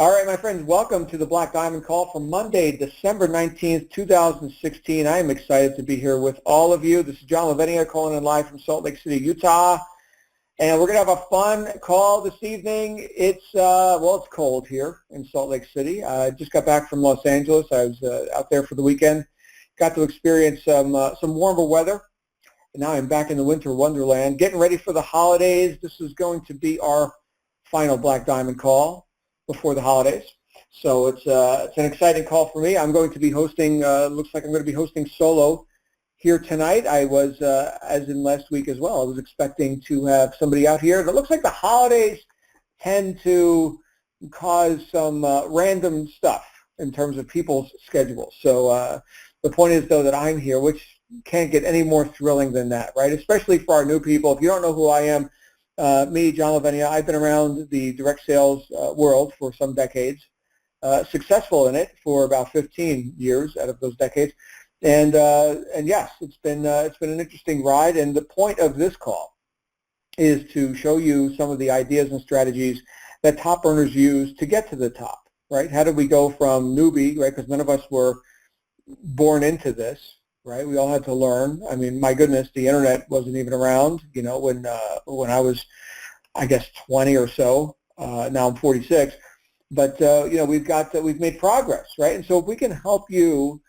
All right, my friends, welcome to the Black Diamond Call for Monday, December 19th, 2016. I am excited to be here with all of you. This is John Lavinia calling in live from Salt Lake City, Utah. And we're going to have a fun call this evening. It's cold here in Salt Lake City. I just got back from Los Angeles. I was out there for the weekend. Got to experience some warmer weather. And now I'm back in the winter wonderland, getting ready for the holidays. This is going to be our final Black Diamond Call before the holidays. So it's an exciting call for me. I'm going to be hosting, looks like I'm going to be hosting solo here tonight. I was, as in last week as well, I was expecting to have somebody out here. And it looks like the holidays tend to cause some random stuff in terms of people's schedules. So the point is, though, that I'm here, which can't get any more thrilling than that, right? Especially for our new people. If you don't know who I am, me, John Lavinia, I've been around the direct sales world for some decades, successful in it for about 15 years out of those decades, and yes, it's been an interesting ride. And the point of this call is to show you some of the ideas and strategies that top earners use to get to the top. Right? How did we go from newbie? Right? Because none of us were born into this. Right? We all had to learn. I mean, my goodness, the internet wasn't even around, you know, when I was, I guess, 20 or so. Now I'm 46. But, you know, we've made progress, right? And so if we can help you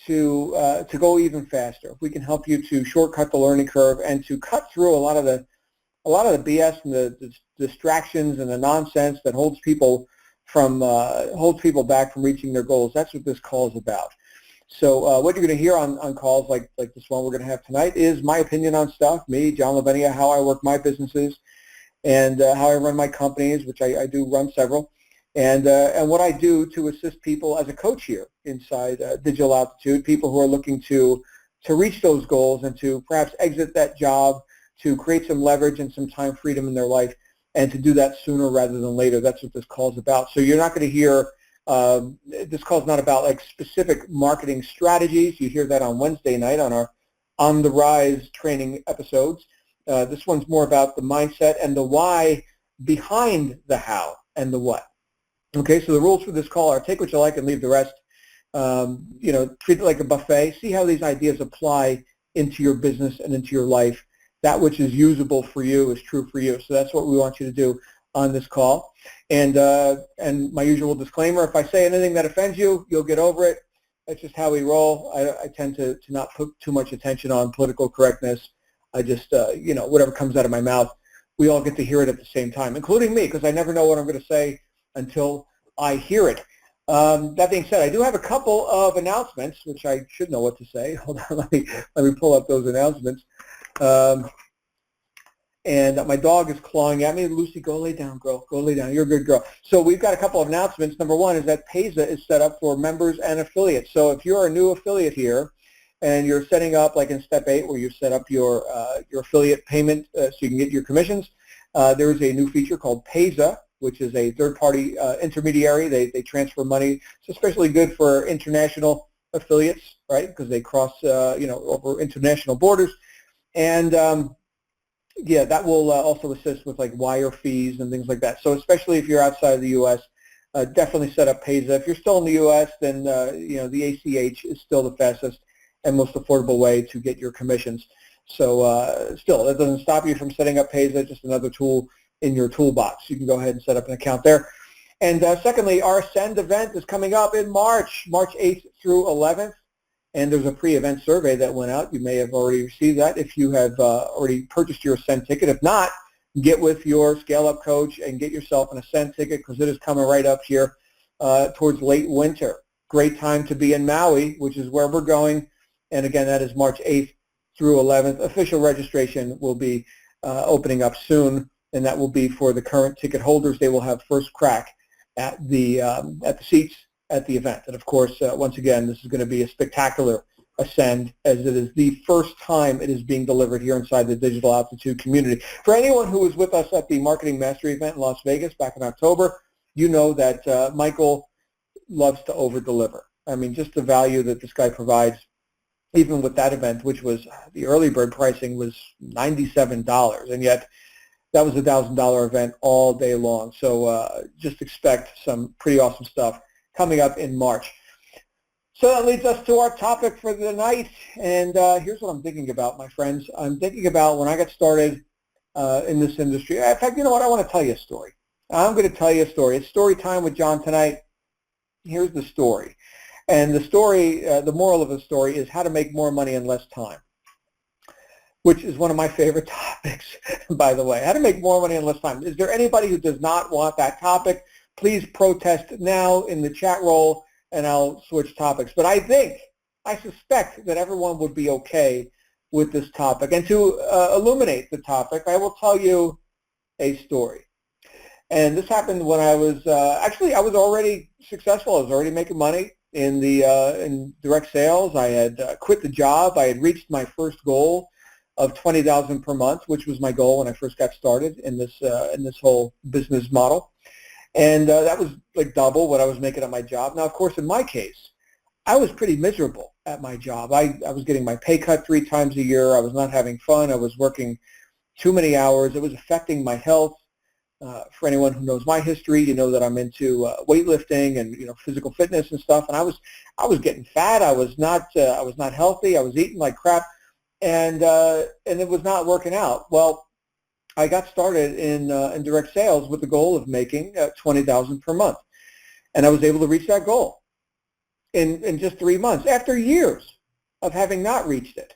to go even faster, if we can help you to shortcut the learning curve and to cut through a lot of the BS and the distractions and the nonsense that holds people back from reaching their goals, that's what this call is about. So what you're going to hear on calls like this one we're going to have tonight is my opinion on stuff, me, John Lavinia, how I work my businesses, and how I run my companies, which I do run several, and what I do to assist people as a coach here inside Digital Altitude, people who are looking to reach those goals and to perhaps exit that job, to create some leverage and some time freedom in their life, and to do that sooner rather than later. That's what this call is about. So you're not going to hear this call is not about like specific marketing strategies. You hear that on Wednesday night on our On the Rise training episodes. This one's more about the mindset and the why behind the how and the what. Okay, so the rules for this call are take what you like and leave the rest. You know, treat it like a buffet. See how these ideas apply into your business and into your life. That which is usable for you is true for you. So that's what we want you to do on this call. And my usual disclaimer, if I say anything that offends you, you'll get over it. That's just how we roll. I tend to not put too much attention on political correctness. I just, you know, whatever comes out of my mouth, we all get to hear it at the same time, including me, because I never know what I'm going to say until I hear it. That being said, I do have a couple of announcements, which I should know what to say. Hold on, let me pull up those announcements. And my dog is clawing at me. Lucy, go lay down, girl. Go lay down. You're a good girl. So we've got a couple of announcements. Number one is that Payza is set up for members and affiliates. So if you're a new affiliate here and you're setting up, like in Step 8, where you set up your affiliate payment so you can get your commissions, there is a new feature called Payza, which is a third-party intermediary. They transfer money. It's especially good for international affiliates, right, because they cross, you know, over international borders. And yeah, that will also assist with like wire fees and things like that. So especially if you're outside of the U.S., definitely set up Payza. If you're still in the U.S., then you know, the ACH is still the fastest and most affordable way to get your commissions. So still, that doesn't stop you from setting up Payza, just another tool in your toolbox. You can go ahead and set up an account there. And secondly, our Ascend event is coming up in March 8th through 11th. And there's a pre-event survey that went out. You may have already received that if you have already purchased your Ascend ticket. If not, get with your scale-up coach and get yourself an Ascend ticket, because it is coming right up here towards late winter. Great time to be in Maui, which is where we're going. And again, that is March 8th through 11th. Official registration will be opening up soon, and that will be for the current ticket holders. They will have first crack at the seats at the event. And of course, once again, this is going to be a spectacular Ascend, as it is the first time it is being delivered here inside the Digital Altitude community. For anyone who was with us at the Marketing Mastery event in Las Vegas back in October, you know that Michael loves to over-deliver. I mean, just the value that this guy provides, even with that event, which was the early bird pricing was $97, and yet that was a $1,000 event all day long. So just expect some pretty awesome stuff coming up in March. So that leads us to our topic for the night. And here's what I'm thinking about, my friends. I'm thinking about when I got started in this industry. In fact, you know what? I want to tell you a story. I'm going to tell you a story. It's story time with John tonight. Here's the story. And the story, the moral of the story is how to make more money in less time, which is one of my favorite topics, by the way. How to make more money in less time. Is there anybody who does not want that topic? Please protest now in the chat roll, and I'll switch topics. But I suspect that everyone would be okay with this topic. And to illuminate the topic, I will tell you a story. And this happened when I was, actually I was already successful. I was already making money in direct sales. I had quit the job. I had reached my first goal of $20,000 per month, which was my goal when I first got started in this whole business model. And that was like double what I was making at my job. Now, of course, in my case, I was pretty miserable at my job. I was getting my pay cut 3 times a year. I was not having fun. I was working too many hours. It was affecting my health. For anyone who knows my history, you know that I'm into weightlifting and physical fitness and stuff. And I was getting fat. I was not healthy. I was eating like crap, and it was not working out. Well, I got started in direct sales with the goal of making $20,000 per month, and I was able to reach that goal in just 3 months after years of having not reached it.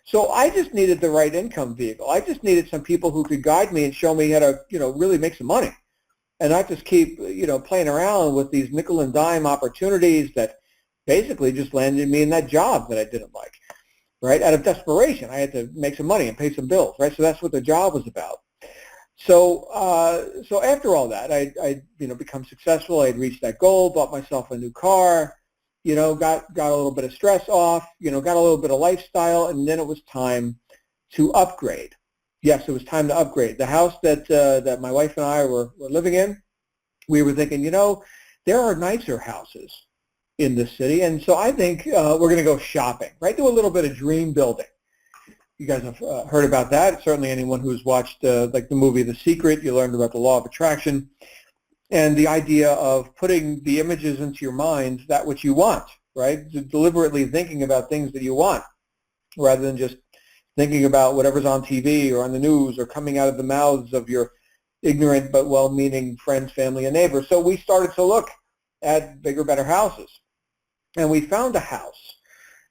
So I just needed the right income vehicle. I just needed some people who could guide me and show me how to, really make some money, and not just keep, playing around with these nickel and dime opportunities that basically just landed me in that job that I didn't like, right? Out of desperation, I had to make some money and pay some bills, right? So that's what the job was about. So, so after all that, I become successful. I had reached that goal, bought myself a new car. Got a little bit of stress off, got a little bit of lifestyle, and then it was time to upgrade. Yes, it was time to upgrade. The house that my wife and I were living in, we were thinking, there are nicer houses in this city, and so I think we're going to go shopping, right? Do a little bit of dream building. You guys have heard about that. Certainly anyone who's watched like the movie The Secret, you learned about the law of attraction. And the idea of putting the images into your mind, that which you want, right? Deliberately thinking about things that you want, rather than just thinking about whatever's on TV or on the news or coming out of the mouths of your ignorant but well-meaning friends, family, and neighbors. So we started to look at bigger, better houses. And we found a house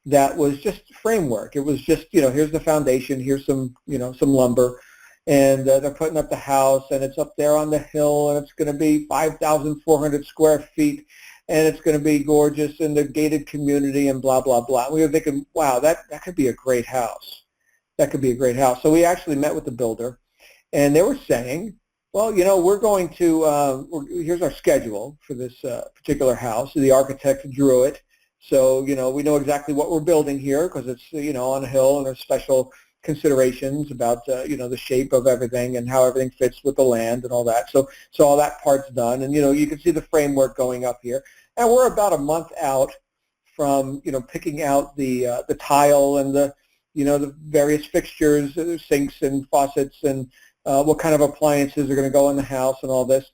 that was just framework. It was just, here's the foundation, here's some, some lumber. And they're putting up the house, and it's up there on the hill, and it's going to be 5,400 square feet, and it's going to be gorgeous in the gated community and blah, blah, blah. We were thinking, wow, that could be a great house. That could be a great house. So we actually met with the builder, and they were saying, well, we're going to, here's our schedule for this particular house. The architect drew it. So, we know exactly what we're building here because it's, on a hill, and there's special considerations about the shape of everything and how everything fits with the land and all that. So all that part's done, and you can see the framework going up here. And we're about a month out from picking out the tile and the various fixtures, sinks and faucets, and what kind of appliances are going to go in the house and all this.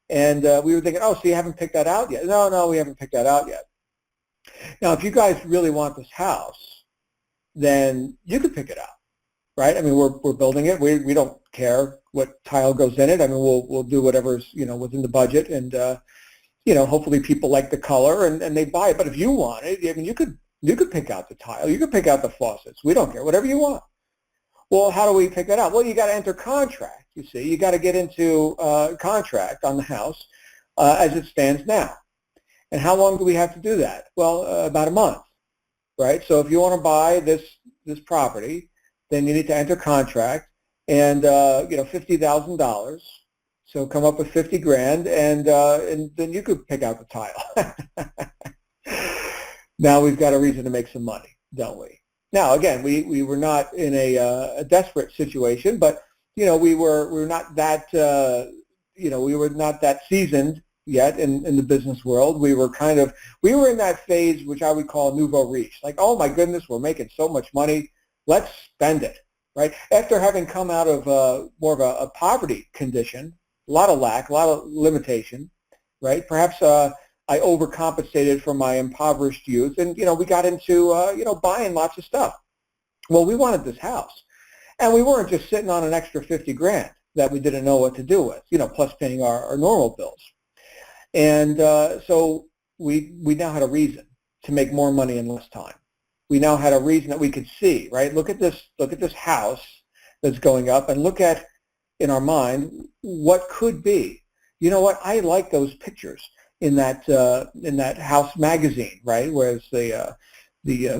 And we were thinking, oh, so you haven't picked that out yet? No, we haven't picked that out yet. Now, if you guys really want this house, then you could pick it out. Right? I mean, we're building it. We don't care what tile goes in it. I mean, we'll do whatever's within the budget, and hopefully people like the color and they buy it. But if you want it, I mean, you could pick out the tile. You could pick out the faucets. We don't care. Whatever you want. Well, how do we pick that out? Well, you got to enter contract. You see, you got to get into contract on the house as it stands now. And how long do we have to do that? Well, about a month, right? So if you want to buy this property, then you need to enter contract, and $50,000. So come up with 50 grand, and then you could pick out the tile. Now we've got a reason to make some money, don't we? Now again, we were not in a desperate situation, but we were not that we were not that seasoned yet in the business world. We were in that phase which I would call nouveau riche. Like, oh my goodness, we're making so much money. Let's spend it, right? After having come out of more of a poverty condition, a lot of lack, a lot of limitation, right? Perhaps I overcompensated for my impoverished youth, and we got into buying lots of stuff. Well, we wanted this house, and we weren't just sitting on an extra 50 grand that we didn't know what to do with, plus paying our normal bills. And so we now had a reason to make more money in less time. We now had a reason that we could see, right? Look at this house that's going up, and look at, in our mind, what could be. You know what? I like those pictures in that house magazine, right? Where it's the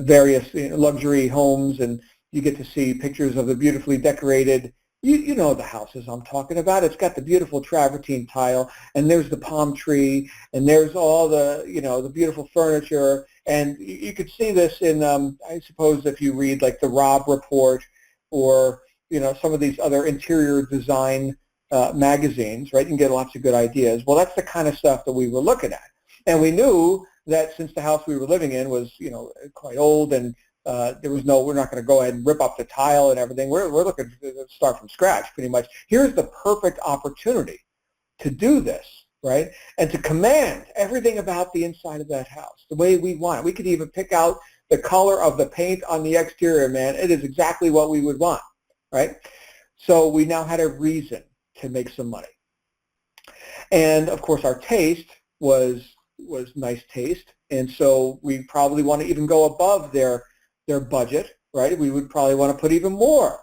various luxury homes, and you get to see pictures of the beautifully decorated. You know the houses I'm talking about. It's got the beautiful travertine tile, and there's the palm tree, and there's all the the beautiful furniture, and you could see this in I suppose if you read like the Robb Report, or some of these other interior design magazines, right? You can get lots of good ideas. Well, that's the kind of stuff that we were looking at, and we knew that since the house we were living in was quite old, and we're not going to go ahead and rip up the tile and everything. We're looking to start from scratch pretty much. Here's the perfect opportunity to do this, right? And to command everything about the inside of that house the way we want it. We could even pick out the color of the paint on the exterior, man. It is exactly what we would want, right? So we now had a reason to make some money. And of course our taste was nice taste, and so we probably want to even go above their budget, right? We would probably want to put even more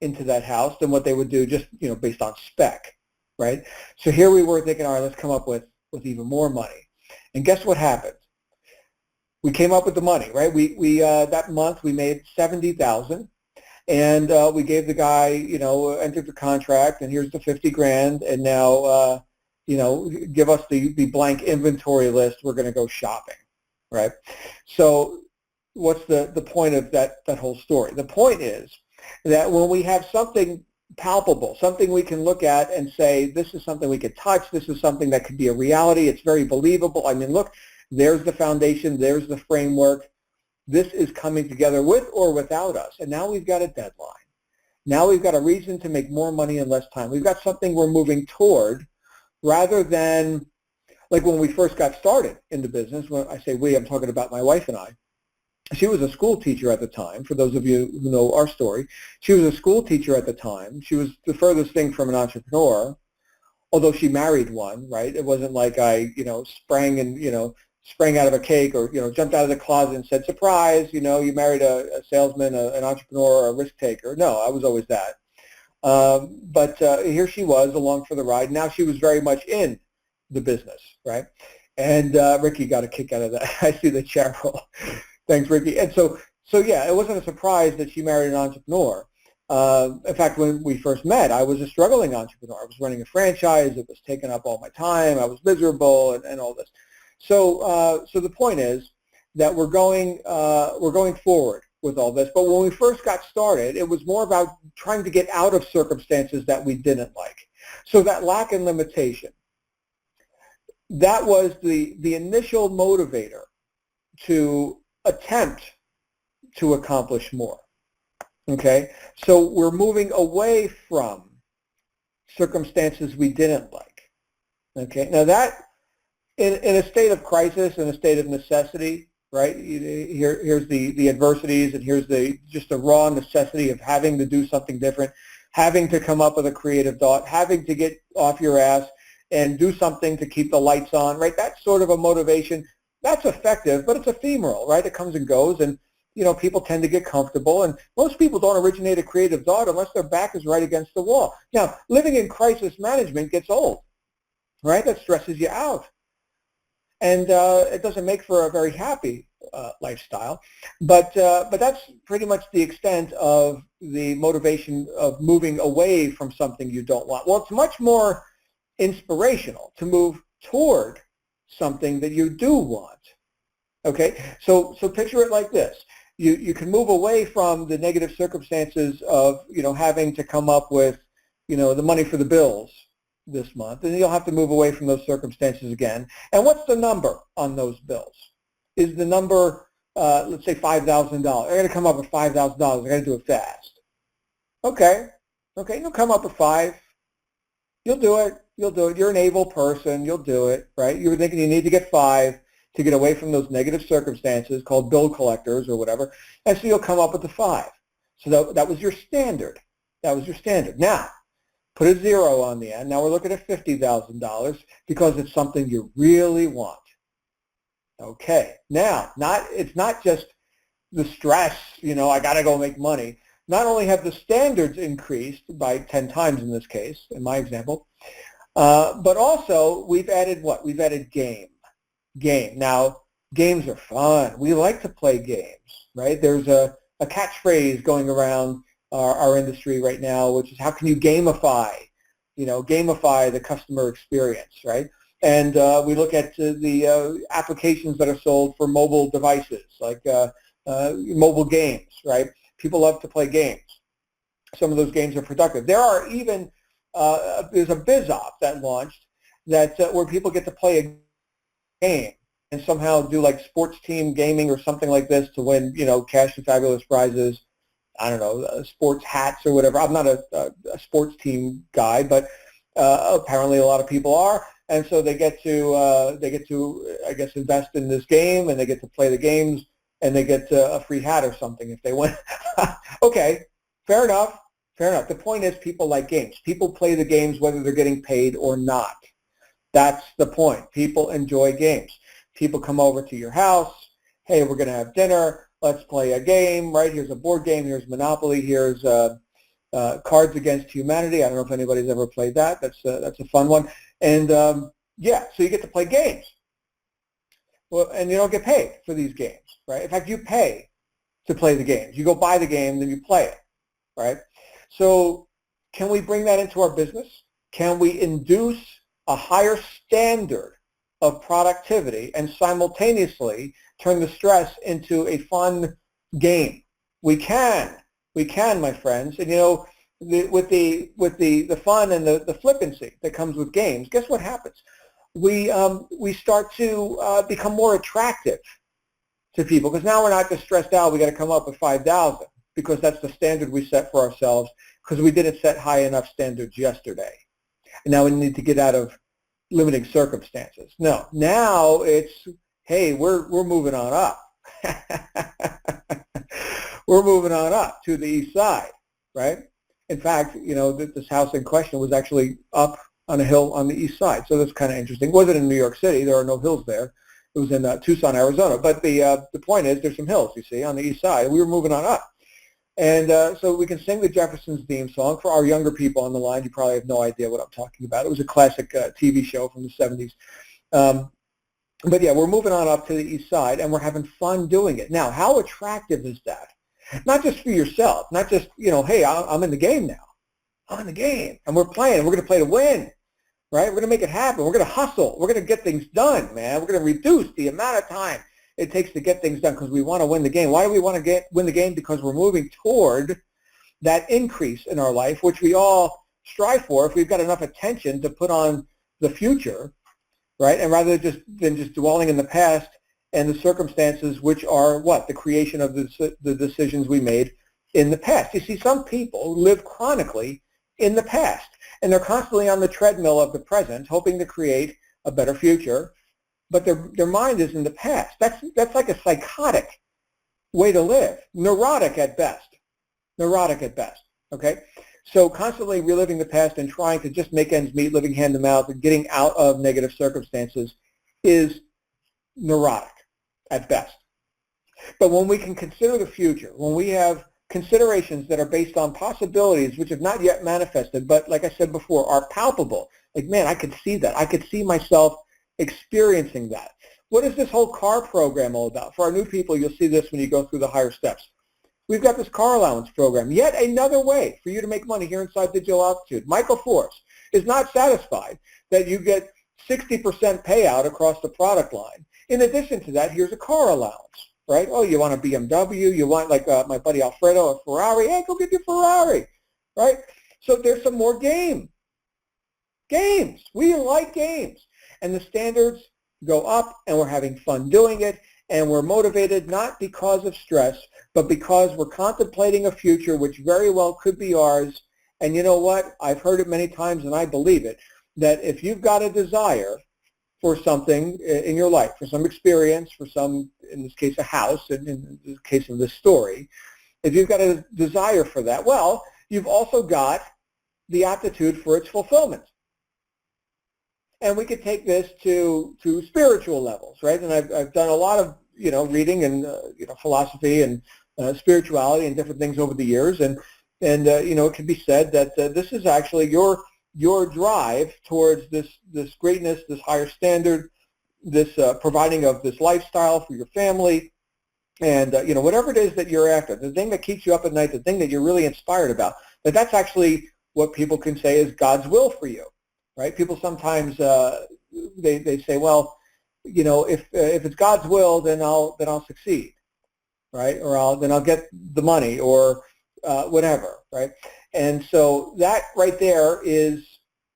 into that house than what they would do just, based on spec, right? So here we were thinking, all right, let's come up with even more money. And guess what happened? We came up with the money, right? We that month we made $70,000, and we gave the guy, entered the contract, and here's the 50 grand, and now, give us the blank inventory list. We're going to go shopping, right? So what's the point of that whole story? The point is that when we have something palpable, something we can look at and say, this is something we could touch, this is something that could be a reality, it's very believable. I mean, look, there's the foundation, there's the framework. This is coming together with or without us. And now we've got a deadline. Now we've got a reason to make more money in less time. We've got something we're moving toward, rather than like when we first got started in the business. When I say we, I'm talking about my wife and I. She was a school teacher at the time. For those of you who know our story, she was a school teacher at the time. She was the furthest thing from an entrepreneur, although she married one, right? It wasn't like I, sprang out of a cake, or, jumped out of the closet and said, surprise, you married a salesman, an entrepreneur, or a risk taker. No, I was always that. But here she was along for the ride. Now she was very much in the business, right? And Ricky got a kick out of that. I see the chat roll. Thanks, Ricky. And so yeah, it wasn't a surprise that she married an entrepreneur. In fact, when we first met, I was a struggling entrepreneur. I was running a franchise. It was taking up all my time. I was miserable and all this. So the point is that we're going forward with all this. But when we first got started, it was more about trying to get out of circumstances that we didn't like. So that lack and limitation, that was the initial motivator to attempt to accomplish more. Okay? So we're moving away from circumstances we didn't like. Okay? Now that, in a state of crisis, in a state of necessity, right? Here's the adversities, and here's just the raw necessity of having to do something different, having to come up with a creative thought, having to get off your ass and do something to keep the lights on, right? That's sort of a motivation. That's effective, but it's ephemeral, right? It comes and goes, and people tend to get comfortable, and most people don't originate a creative thought unless their back is right against the wall. Now, living in crisis management gets old, right? That stresses you out. And it doesn't make for a very happy lifestyle, but that's pretty much the extent of the motivation of moving away from something you don't want. Well, it's much more inspirational to move toward something that you do want. Okay, so picture it like this: you can move away from the negative circumstances of having to come up with the money for the bills this month, and you'll have to move away from those circumstances again. And what's the number on those bills? Is the number, let's say $5,000. I got to come up with $5,000. I got to do it fast. Okay. Okay, you'll come up with 5. You'll do it. You'll do it. You're an able person. You'll do it, right? You were thinking you need to get 5 to get away from those negative circumstances called bill collectors or whatever. And so you'll come up with the 5. So that was your standard. That was your standard. Now, put a 0 on the end. Now we're looking at $50,000 because it's something you really want. Okay. Now, it's not just the stress, I got to go make money. Not only have the standards increased by 10 times in this case, in my example, but also we've added what? We've added game. Now, games are fun. We like to play games, right? There's a catchphrase going around our industry right now, which is how can you gamify, gamify the customer experience, right? And we look at the applications that are sold for mobile devices, like mobile games, right? People love to play games. Some of those games are productive. There are even, there's a BizOp that launched that where people get to play a game and somehow do like sports team gaming or something like this to win, cash and fabulous prizes. I don't know, sports hats or whatever. I'm not a sports team guy, but apparently a lot of people are. And so they get to, I guess, invest in this game, and they get to play the games, and they get a free hat or something if they win. Okay, fair enough, fair enough. The point is people like games. People play the games whether they're getting paid or not. That's the point. People enjoy games. People come over to your house. Hey, we're going to have dinner. Let's play a game, right? Here's a board game. Here's Monopoly. Here's Cards Against Humanity. I don't know if anybody's ever played that. That's a fun one. And yeah, so you get to play games. Well, and you don't get paid for these games, right? In fact, you pay to play the games. You go buy the game, then you play it, right? So can we bring that into our business? Can we induce a higher standard of productivity and simultaneously turn the stress into a fun game? We can, my friends. And with the fun and the flippancy that comes with games, guess what happens? We start to become more attractive to people because now we're not just stressed out. We got to come up with 5,000 because that's the standard we set for ourselves because we didn't set high enough standards yesterday, and now we need to get out of limiting circumstances. No, now it's hey, we're moving on up. We're moving on up to the east side, right? In fact, this house in question was actually up on a hill on the east side. So that's kind of interesting. It wasn't in New York City. There are no hills there. It was in Tucson, Arizona. But the point is there's some hills, you see, on the east side. We were moving on up. And so we can sing the Jeffersons theme song. For our younger people on the line, you probably have no idea what I'm talking about. It was a classic TV show from the 70s. But yeah, we're moving on up to the east side, and we're having fun doing it. Now, how attractive is that? Not just for yourself, not just, hey, I'm in the game now. I'm in the game, and we're playing, and we're going to play to win. Right? We're going to make it happen. We're going to hustle. We're going to get things done, man. We're going to reduce the amount of time it takes to get things done because we want to win the game. Why do we want to win the game? Because we're moving toward that increase in our life, which we all strive for if we've got enough attention to put on the future, right? And rather than just dwelling in the past and the circumstances which are what? The creation of the decisions we made in the past. You see, some people live chronically in the past, and they're constantly on the treadmill of the present, hoping to create a better future, but their mind is in the past. That's like a psychotic way to live, neurotic at best, okay? So constantly reliving the past and trying to just make ends meet, living hand to mouth, and getting out of negative circumstances is neurotic at best. But when we can consider the future, when we have considerations that are based on possibilities which have not yet manifested, but like I said before, are palpable. Like, man, I could see that. I could see myself experiencing that. What is this whole car program all about? For our new people, you'll see this when you go through the higher steps. We've got this car allowance program, yet another way for you to make money here inside Digital Altitude. Michael Force is not satisfied that you get 60% payout across the product line. In addition to that, here's a car allowance. Right? Oh, you want a BMW? You want, like my buddy Alfredo, a Ferrari? Hey, go get your Ferrari. Right? So there's some more games. We like games. And the standards go up, and we're having fun doing it. And we're motivated not because of stress, but because we're contemplating a future which very well could be ours. And you know what? I've heard it many times, and I believe it, that if you've got a desire for something in your life, for some experience, for some, in this case, a house, and in the case of this story, if you've got a desire for that, well, you've also got the aptitude for its fulfillment. And we could take this to spiritual levels, right? And I've done a lot of, reading and, philosophy and spirituality and different things over the years. And it can be said that this is actually your drive towards this greatness, this higher standard, this providing of this lifestyle for your family. And, whatever it is that you're after, the thing that keeps you up at night, the thing that you're really inspired about, that's actually what people can say is God's will for you. Right? People sometimes they say, well, if it's God's will, then I'll succeed, right? Or then I'll get the money or whatever, right? And so that right there is,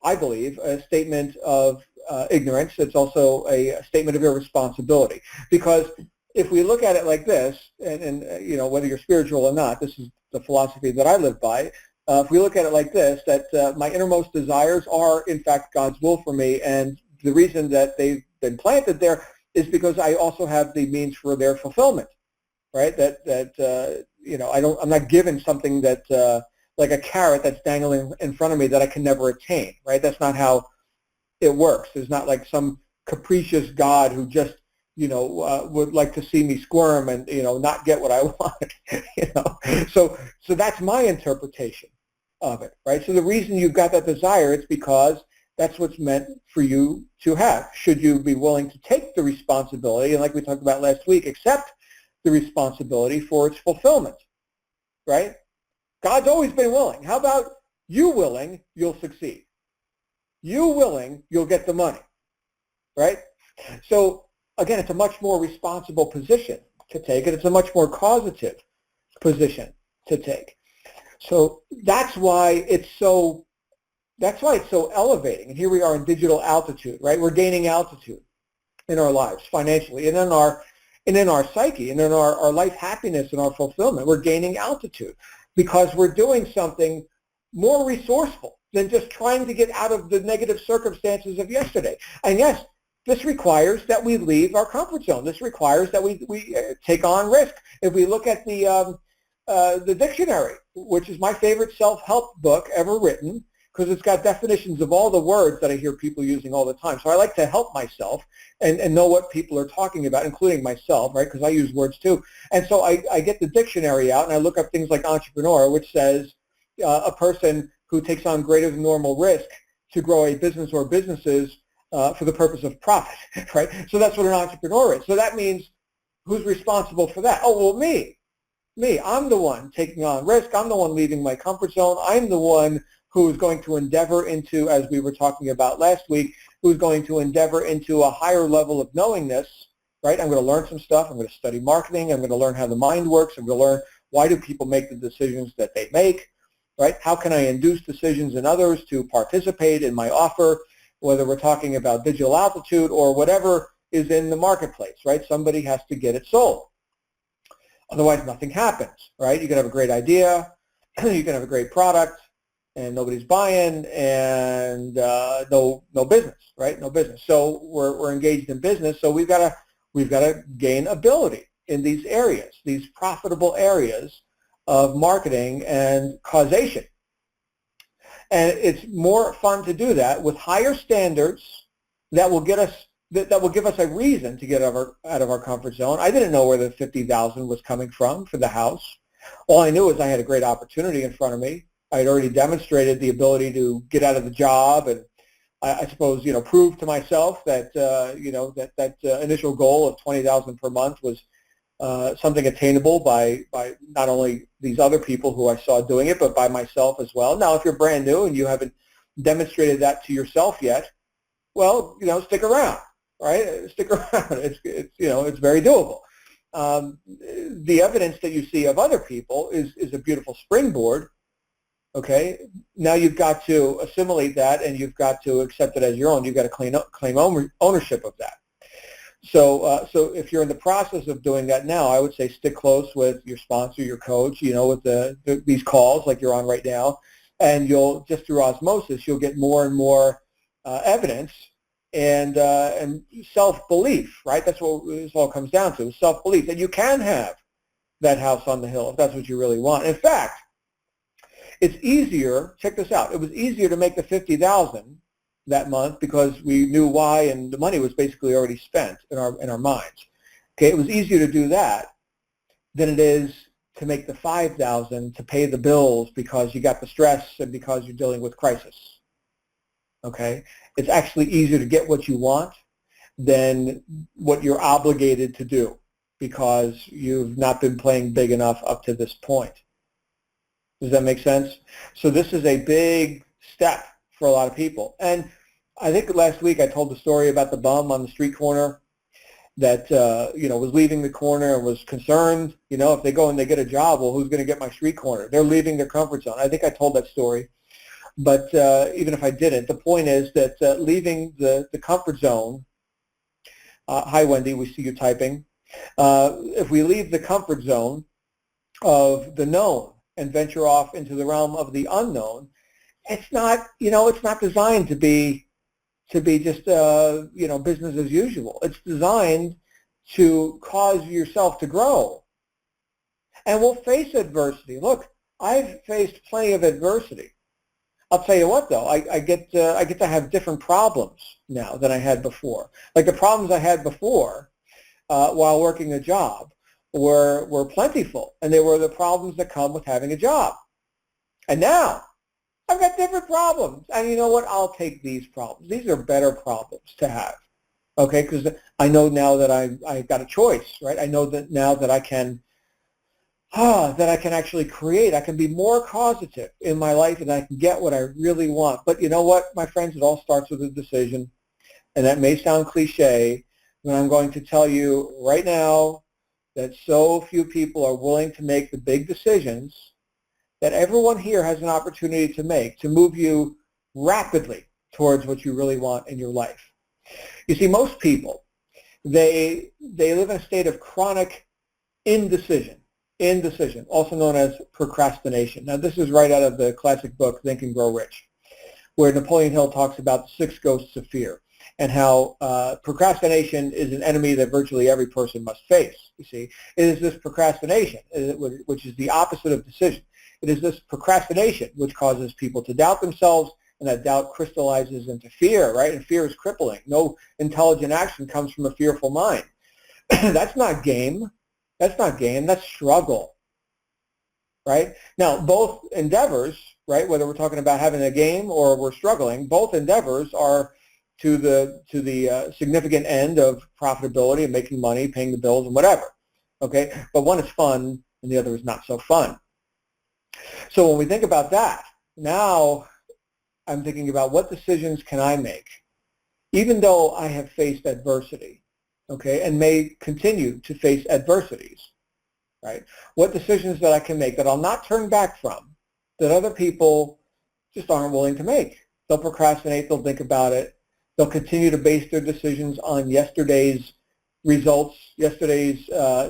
I believe, a statement of ignorance. It's also a statement of irresponsibility, because if we look at it like this, and whether you're spiritual or not, this is the philosophy that I live by. If we look at it like this, that my innermost desires are, in fact, God's will for me, and the reason that they've been planted there is because I also have the means for their fulfillment, right? I'm not given something that, like a carrot that's dangling in front of me that I can never attain, right? That's not how it works. There's not like some capricious God who just, would like to see me squirm and, not get what I want, So that's my interpretation of it, right? So the reason you've got that desire, it's because that's what's meant for you to have. Should you be willing to take the responsibility, and like we talked about last week, accept the responsibility for its fulfillment, right? God's always been willing. How about you willing, you'll succeed. You willing, you'll get the money, right? So again, it's a much more responsible position to take, and it's a much more causative position to take. So that's why it's so elevating. And here we are in digital altitude, right? We're gaining altitude in our lives financially, and in our psyche, and in our life happiness and our fulfillment. We're gaining altitude because we're doing something more resourceful than just trying to get out of the negative circumstances of yesterday. And yes, this requires that we leave our comfort zone. This requires that we take on risk. If we look at the dictionary, which is my favorite self-help book ever written, because it's got definitions of all the words that I hear people using all the time. So I like to help myself and know what people are talking about, including myself, right? Because I use words too. And so I get the dictionary out and I look up things like entrepreneur, which says a person who takes on greater than normal risk to grow a business or businesses for the purpose of profit, right? So that's what an entrepreneur is. So that means who's responsible for that? Oh, well, me. I'm the one taking on risk. I'm the one leaving my comfort zone. I'm the one who is going to endeavor into, as we were talking about last week, who's going to endeavor into a higher level of knowingness, right? I'm going to learn some stuff. I'm going to study marketing. I'm going to learn how the mind works. I'm going to learn why do people make the decisions that they make, right? How can I induce decisions in others to participate in my offer, whether we're talking about digital altitude or whatever is in the marketplace, right? Somebody has to get it sold. Otherwise, nothing happens, right? You can have a great idea, you can have a great product, and nobody's buying, and no business, right? No business. So we're engaged in business. So we've got to gain ability in these areas, these profitable areas of marketing and causation. And it's more fun to do that with higher standards that will get us that will give us a reason to get out of our comfort zone. I didn't know where the $50,000 was coming from for the house. All I knew is I had a great opportunity in front of me. I had already demonstrated the ability to get out of the job, and I suppose prove to myself that that initial goal of $20,000 per month was something attainable by not only these other people who I saw doing it, but by myself as well. Now, if you're brand new and you haven't demonstrated that to yourself yet, well, stick around, right? Stick around. It's very doable. The evidence that you see of other people is a beautiful springboard. Okay, now you've got to assimilate that, and you've got to accept it as your own. You've got to claim ownership of that. So if you're in the process of doing that now, I would say stick close with your sponsor, your coach, with these calls like you're on right now, and you'll just through osmosis, you'll get more and more evidence and self-belief, right? That's what this all comes down to, self-belief, that you can have that house on the hill if that's what you really want. In fact, it's easier, check this out, it was easier to make the $50,000 that month because we knew why, and the money was basically already spent in our minds. Okay, it was easier to do that than it is to make the $5,000 to pay the bills because you got the stress and because you're dealing with crisis. Okay, it's actually easier to get what you want than what you're obligated to do because you've not been playing big enough up to this point. Does that make sense? So this is a big step for a lot of people. And I think last week I told the story about the bum on the street corner that was leaving the corner and was concerned, if they go and they get a job, well, who's going to get my street corner? They're leaving their comfort zone. I think I told that story. But even if I didn't, the point is that leaving the comfort zone, hi Wendy, we see you typing. If we leave the comfort zone of the known and venture off into the realm of the unknown, it's not, it's not designed to be just, business as usual. It's designed to cause yourself to grow. And we'll face adversity. Look, I've faced plenty of adversity. I'll tell you what, though, I get to have different problems now than I had before. Like the problems I had before while working a job were plentiful, and they were the problems that come with having a job. And now I've got different problems, and you know what? I'll take these problems. These are better problems to have, okay? Because I know now that I've got a choice, right? I know that now that I can actually create. I can be more causative in my life, and I can get what I really want. But you know what, my friends? It all starts with a decision, and that may sound cliche, but I'm going to tell you right now that so few people are willing to make the big decisions that everyone here has an opportunity to make to move you rapidly towards what you really want in your life. You see, most people, they live in a state of chronic indecision, also known as procrastination. Now, this is right out of the classic book, Think and Grow Rich, where Napoleon Hill talks about the 6 ghosts of fear and how procrastination is an enemy that virtually every person must face. You see, it is this procrastination, which is the opposite of decision. It is this procrastination which causes people to doubt themselves, and that doubt crystallizes into fear, right? And fear is crippling. No intelligent action comes from a fearful mind. That's not game. That's not game. That's struggle, right? Now, both endeavors, right, whether we're talking about having a game or we're struggling, both endeavors are to the significant end of profitability and making money, paying the bills, and whatever, okay? But one is fun, and the other is not so fun. So when we think about that, now I'm thinking about what decisions can I make, even though I have faced adversity, okay, and may continue to face adversities, right? What decisions that I can make that I'll not turn back from, that other people just aren't willing to make. They'll procrastinate, they'll think about it, they'll continue to base their decisions on yesterday's results, yesterday's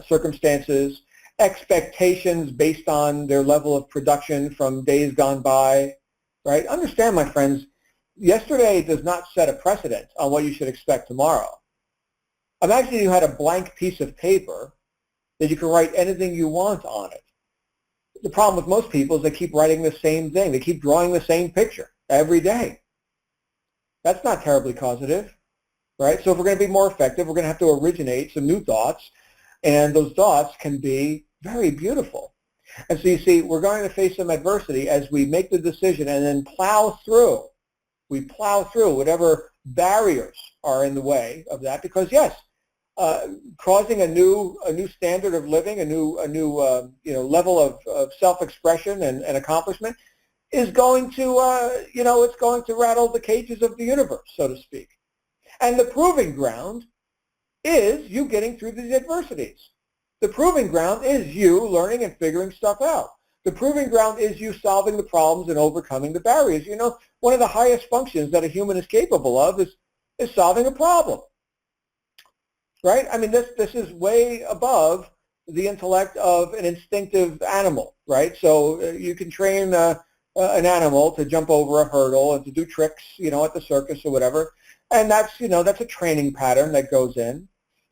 circumstances, expectations based on their level of production from days gone by, right? Understand, my friends, yesterday does not set a precedent on what you should expect tomorrow. Imagine you had a blank piece of paper that you can write anything you want on it. The problem with most people is they keep writing the same thing. They keep drawing the same picture every day. That's not terribly causative, right? So if we're going to be more effective, we're going to have to originate some new thoughts, and those thoughts can be very beautiful. And so you see, we're going to face some adversity as we make the decision and then plow through. We plow through whatever barriers are in the way of that, because yes, causing a new standard of living, a new level of self-expression and accomplishment is going to it's going to rattle the cages of the universe, so to speak. And the proving ground is you getting through these adversities. The proving ground is you learning and figuring stuff out. The proving ground is you solving the problems and overcoming the barriers. You know, one of the highest functions that a human is capable of is solving a problem. right? I mean, this is way above the intellect of an instinctive animal, right? So you can train an animal to jump over a hurdle and to do tricks, at the circus or whatever, and that's a training pattern that goes in,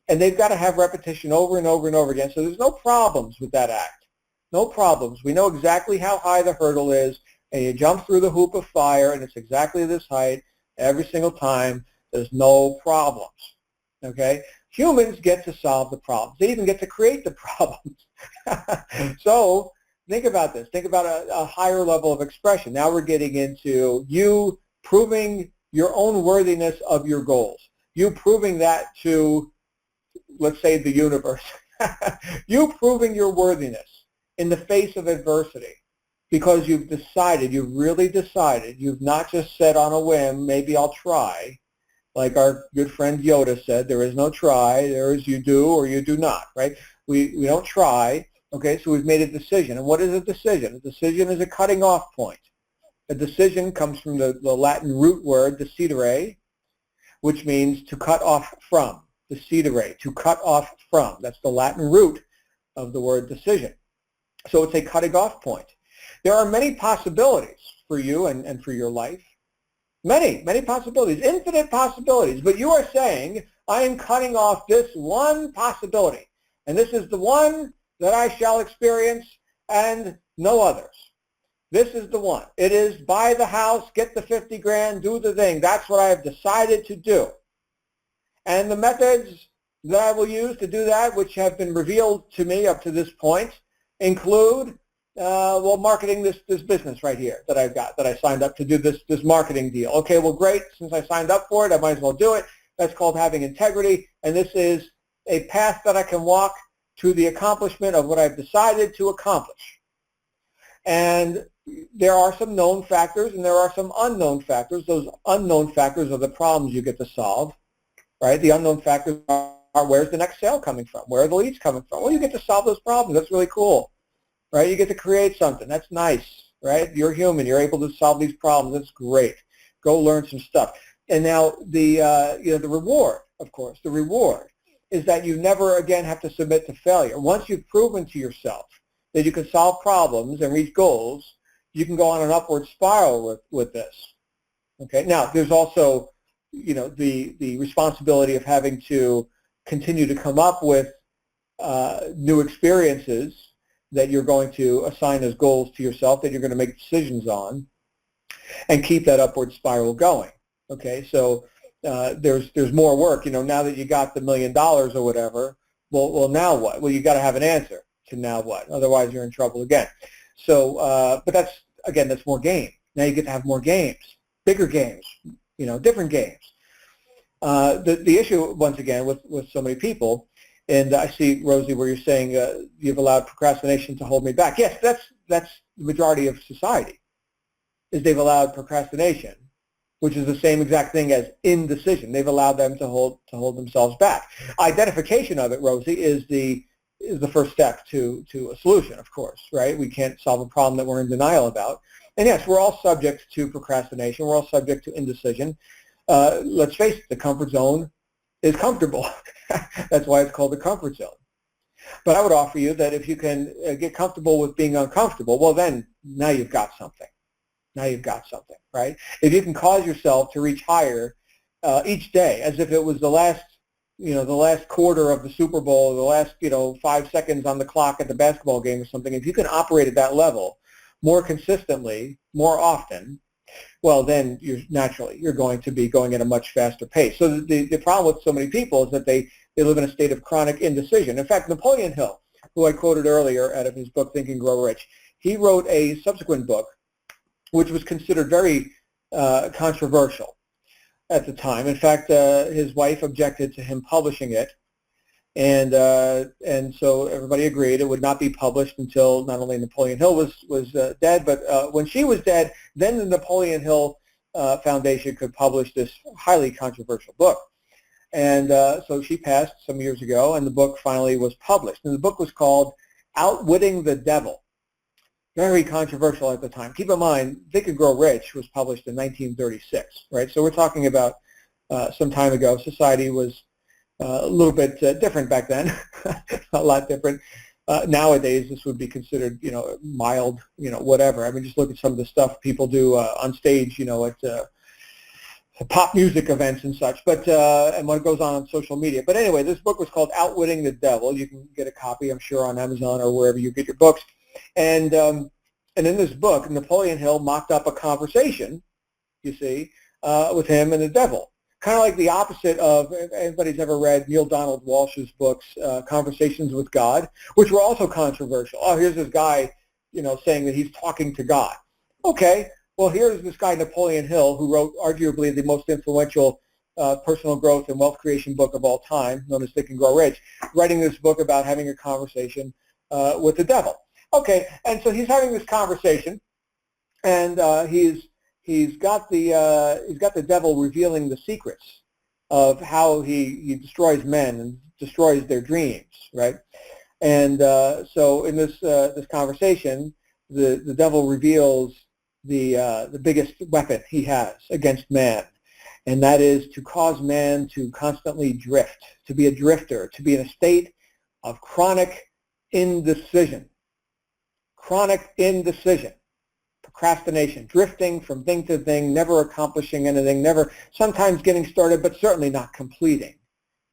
and they've got to have repetition over and over and over again. So there's no problems with that act, no problems. We know exactly how high the hurdle is, and you jump through the hoop of fire, and it's exactly this height every single time. There's no problems. Okay? Humans get to solve the problems. They even get to create the problems. So think about this. Think about a higher level of expression. Now we're getting into you proving your own worthiness of your goals. You proving that to, let's say, the universe. You proving your worthiness in the face of adversity because you've decided, you've really decided, you've not just said on a whim, maybe I'll try. Like our good friend Yoda said, there is no try, there is you do or you do not, right? We don't try, okay, so we've made a decision. And what is a decision? A decision is a cutting off point. A decision comes from the Latin root word, decidere, which means to cut off from, decidere, to cut off from. That's the Latin root of the word decision. So it's a cutting off point. There are many possibilities for you and for your life. Many, many possibilities, infinite possibilities. But you are saying, I am cutting off this one possibility. And this is the one that I shall experience and no others. This is the one. It is buy the house, get the 50 grand, do the thing. That's what I have decided to do. And the methods that I will use to do that, which have been revealed to me up to this point, include marketing this business right here that I've got, that I signed up to do this marketing deal. Okay, well, great. Since I signed up for it, I might as well do it. That's called having integrity, and this is a path that I can walk to the accomplishment of what I've decided to accomplish. And there are some known factors, and there are some unknown factors. Those unknown factors are the problems you get to solve, right? The unknown factors are where's the next sale coming from? Where are the leads coming from? Well, you get to solve those problems. That's really cool. Right? You get to create something. That's nice, right? You're human. You're able to solve these problems. That's great. Go learn some stuff. And now the reward, of course, the reward is that you never again have to submit to failure. Once you've proven to yourself that you can solve problems and reach goals, you can go on an upward spiral with this. Okay. Now there's also, the responsibility of having to continue to come up with new experiences that you're going to assign as goals to yourself, that you're going to make decisions on, and keep that upward spiral going. Okay, so there's more work. Now that you got the $1 million or whatever, well, now what? Well, you got to have an answer to now what. Otherwise, you're in trouble again. So, but that's more game. Now you get to have more games, bigger games, different games. The issue, once again, with so many people. And I see, Rosie, where you're saying you've allowed procrastination to hold me back. Yes, that's the majority of society, is they've allowed procrastination, which is the same exact thing as indecision. They've allowed them to hold themselves back. Identification of it, Rosie, is the first step to a solution, of course, right? We can't solve a problem that we're in denial about. And yes, we're all subject to procrastination. We're all subject to indecision. Let's face it, the comfort zone is comfortable. That's why it's called the comfort zone. But I would offer you that if you can get comfortable with being uncomfortable, well then, now you've got something. Now you've got something, right? If you can cause yourself to reach higher each day, as if it was the last quarter of the Super Bowl, or the last, 5 seconds on the clock at the basketball game or something, if you can operate at that level more consistently, more often, well, then you're going to be going at a much faster pace. So the problem with so many people is that they live in a state of chronic indecision. In fact, Napoleon Hill, who I quoted earlier out of his book, Think and Grow Rich, he wrote a subsequent book which was considered very controversial at the time. In fact, his wife objected to him publishing it. And so everybody agreed it would not be published until not only Napoleon Hill was dead, but when she was dead, then the Napoleon Hill Foundation could publish this highly controversial book. And so she passed some years ago, and the book finally was published. And the book was called Outwitting the Devil. Very controversial at the time. Keep in mind, Think and Grow Rich was published in 1936, right? So we're talking about some time ago. Society was a little bit different back then, a lot different. Nowadays, this would be considered, mild, whatever. I mean, just look at some of the stuff people do on stage, at pop music events and such, but and what goes on social media. But anyway, this book was called Outwitting the Devil. You can get a copy, I'm sure, on Amazon or wherever you get your books. And in this book, Napoleon Hill mocked up a conversation, you see, with him and the devil. Kind of like the opposite of, if anybody's ever read Neil Donald Walsh's books, Conversations with God, which were also controversial. Oh, here's this guy, saying that he's talking to God. Okay, well, here's this guy, Napoleon Hill, who wrote arguably the most influential personal growth and wealth creation book of all time, known as Think and Grow Rich, writing this book about having a conversation with the devil. Okay, and so he's having this conversation, and he's got the devil revealing the secrets of how he destroys men and destroys their dreams, right? And so in this conversation, the devil reveals the biggest weapon he has against man, and that is to cause man to constantly drift, to be a drifter, to be in a state of chronic indecision, procrastination, drifting from thing to thing, never accomplishing anything, never, sometimes getting started, but certainly not completing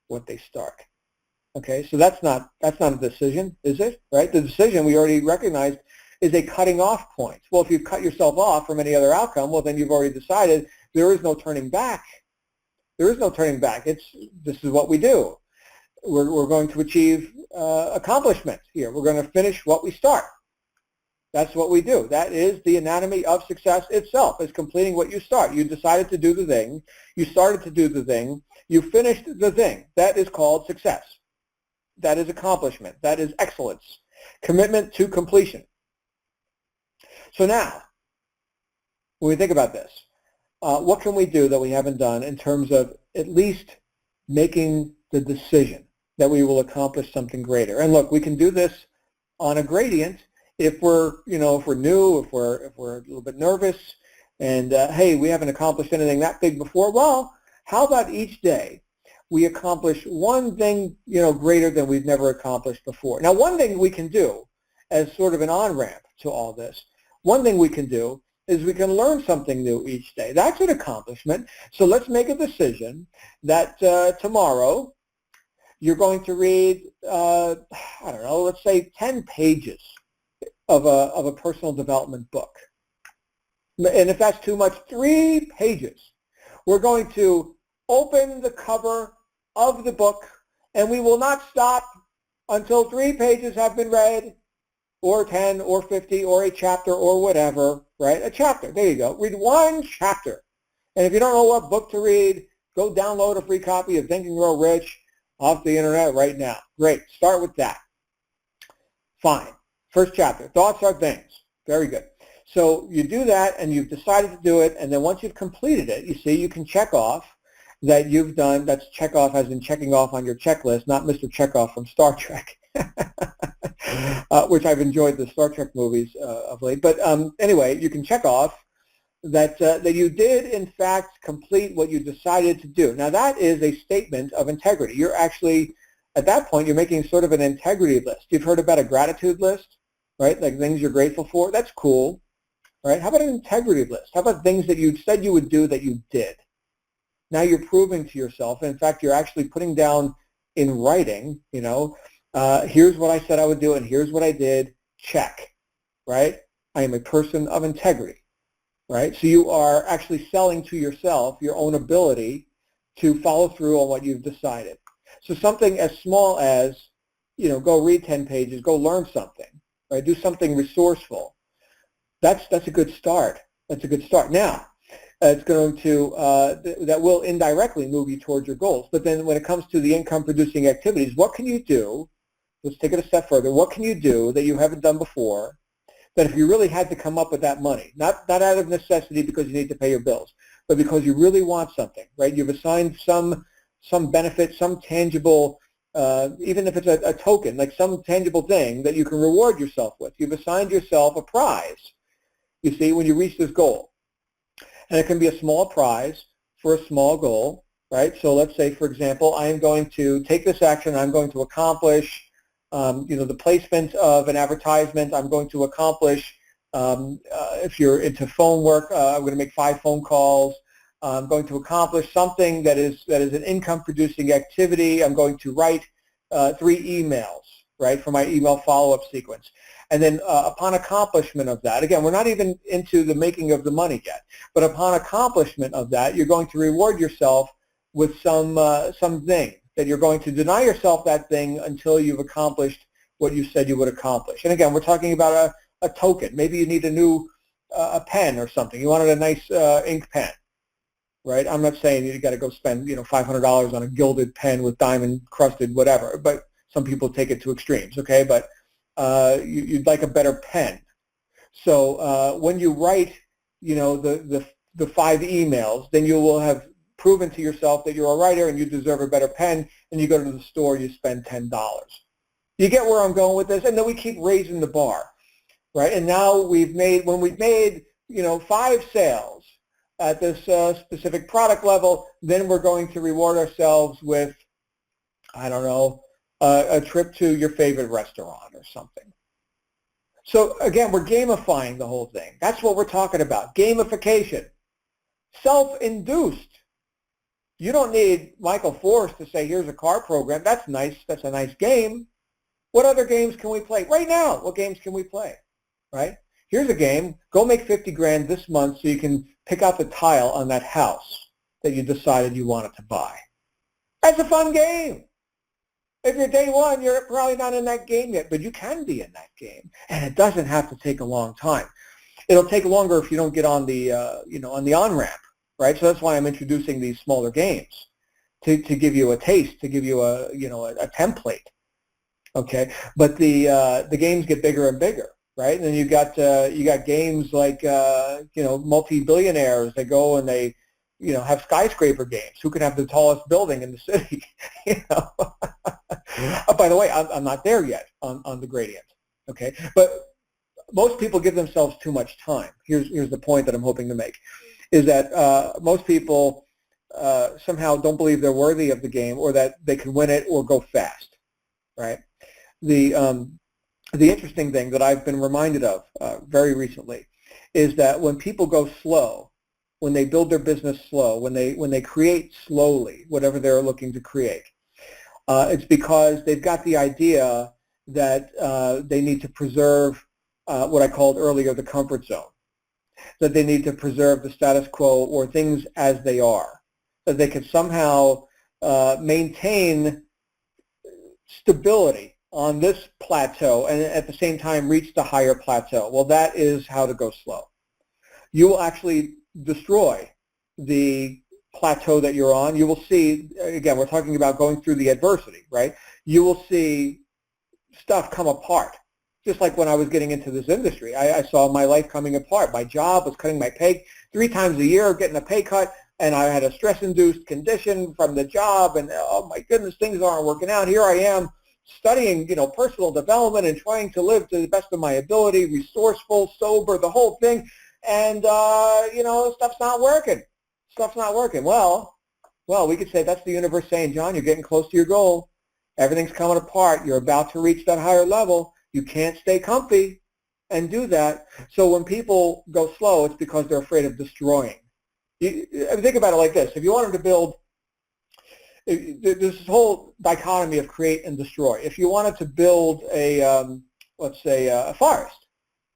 what they start. Okay, so that's not a decision, is it? Right? The decision, we already recognized, is a cutting off point. Well, if you cut yourself off from any other outcome, well, then you've already decided there is no turning back. There is no turning back. This is what we do. We're going to achieve accomplishment here. We're going to finish what we start. That's what we do. That is the anatomy of success itself, is completing what you start. You decided to do the thing. You started to do the thing. You finished the thing. That is called success. That is accomplishment. That is excellence. Commitment to completion. So now, when we think about this, what can we do that we haven't done in terms of at least making the decision that we will accomplish something greater? And look, we can do this on a gradient if we're new, if we're a little bit nervous, and hey, we haven't accomplished anything that big before. Well, how about each day we accomplish one thing, greater than we've never accomplished before? Now, one thing we can do as sort of an on-ramp to all this, one thing we can do is we can learn something new each day. That's an accomplishment. So let's make a decision that tomorrow you're going to read, let's say 10 pages of a personal development book. And if that's too much, 3 pages. We're going to open the cover of the book, and we will not stop until 3 pages have been read, or 10, or 50, or a chapter, or whatever, right? A chapter, there you go. Read one chapter. And if you don't know what book to read, go download a free copy of Think and Grow Rich off the internet right now. Great, start with that. Fine. First chapter, thoughts are things. Very good. So you do that, and you've decided to do it, and then once you've completed it, you see, you can check off that you've done, that's check off as in checking off on your checklist, not Mr. Chekhov from Star Trek, which I've enjoyed the Star Trek movies of late. But anyway, you can check off that you did, in fact, complete what you decided to do. Now, that is a statement of integrity. You're actually, at that point, you're making sort of an integrity list. You've heard about a gratitude list, right? Like things you're grateful for. That's cool, right? How about an integrity list? How about things that you said you would do that you did? Now you're proving to yourself, and in fact, you're actually putting down in writing, here's what I said I would do, and here's what I did, check, right? I am a person of integrity, right? So you are actually selling to yourself your own ability to follow through on what you've decided. So something as small as, go read 10 pages, go learn something, right? Do something resourceful. That's a good start. That's a good start. Now, it's going to, that will indirectly move you towards your goals. But then when it comes to the income-producing activities, what can you do? Let's take it a step further. What can you do that you haven't done before, that if you really had to come up with that money, not out of necessity because you need to pay your bills, but because you really want something, right? You've assigned some benefit, some tangible, even if it's a token, like some tangible thing that you can reward yourself with. You've assigned yourself a prize, you see, when you reach this goal. And it can be a small prize for a small goal, right? So let's say, for example, I am going to take this action. I'm going to accomplish, the placement of an advertisement. I'm going to accomplish, if you're into phone work, I'm going to make 5 phone calls. I'm going to accomplish something that is an income-producing activity. I'm going to write 3 emails, right, for my email follow-up sequence. And then upon accomplishment of that, again, we're not even into the making of the money yet, but upon accomplishment of that, you're going to reward yourself with something that you're going to deny yourself that thing until you've accomplished what you said you would accomplish. And again, we're talking about a token. Maybe you need a new a pen or something. You wanted a nice ink pen, right? I'm not saying you got to go spend $500 on a gilded pen with diamond crusted whatever, but some people take it to extremes, okay? But you'd like a better pen. So when you write, the 5 emails, then you will have proven to yourself that you're a writer and you deserve a better pen, and you go to the store, you spend $10. You get where I'm going with this? And then we keep raising the bar, right? And now when we've made 5 sales at this specific product level, then we're going to reward ourselves with, I don't know, a trip to your favorite restaurant or something. So again, we're gamifying the whole thing. That's what we're talking about, gamification, self-induced. You don't need Michael Forrest to say, here's a car program. That's nice. That's a nice game. What other games can we play? Right now, what games can we play, right? Here's a game. Go make 50 grand this month so you can pick out the tile on that house that you decided you wanted to buy. That's a fun game. If you're day one, you're probably not in that game yet, but you can be in that game, and it doesn't have to take a long time. It'll take longer if you don't get on the, on the on-ramp, right? So that's why I'm introducing these smaller games to give you a taste, to give you a template, okay? But the games get bigger and bigger, right? And then you got games like multi-billionaires. They go and they have skyscraper games. Who can have the tallest building in the city? Oh, by the way, I'm not there yet on the gradient, okay? But most people give themselves too much time. Here's the point that I'm hoping to make, is that most people somehow don't believe they're worthy of the game, or that they can win it or go fast, right? The interesting thing that I've been reminded of very recently is that when people go slow, when they build their business slow, when they create slowly whatever they're looking to create, it's because they've got the idea that they need to preserve what I called earlier the comfort zone, that they need to preserve the status quo or things as they are, that they can somehow maintain stability on this plateau and at the same time reach the higher plateau. Well, that is how to go slow. You will actually destroy the plateau that you're on. You will see, again, we're talking about going through the adversity, right? You will see stuff come apart. Just like when I was getting into this industry, I saw my life coming apart. My job was cutting my pay 3 times a year, getting a pay cut, and I had a stress-induced condition from the job, and oh my goodness, things aren't working out. Here I am studying, personal development and trying to live to the best of my ability, resourceful, sober, the whole thing, and stuff's not working. Stuff's not working. Well, we could say that's the universe saying, John, you're getting close to your goal. Everything's coming apart. You're about to reach that higher level. You can't stay comfy and do that. So when people go slow, it's because they're afraid of destroying. Think about it like this. If you wanted to build, there's this whole dichotomy of create and destroy. If you wanted to build let's say a forest,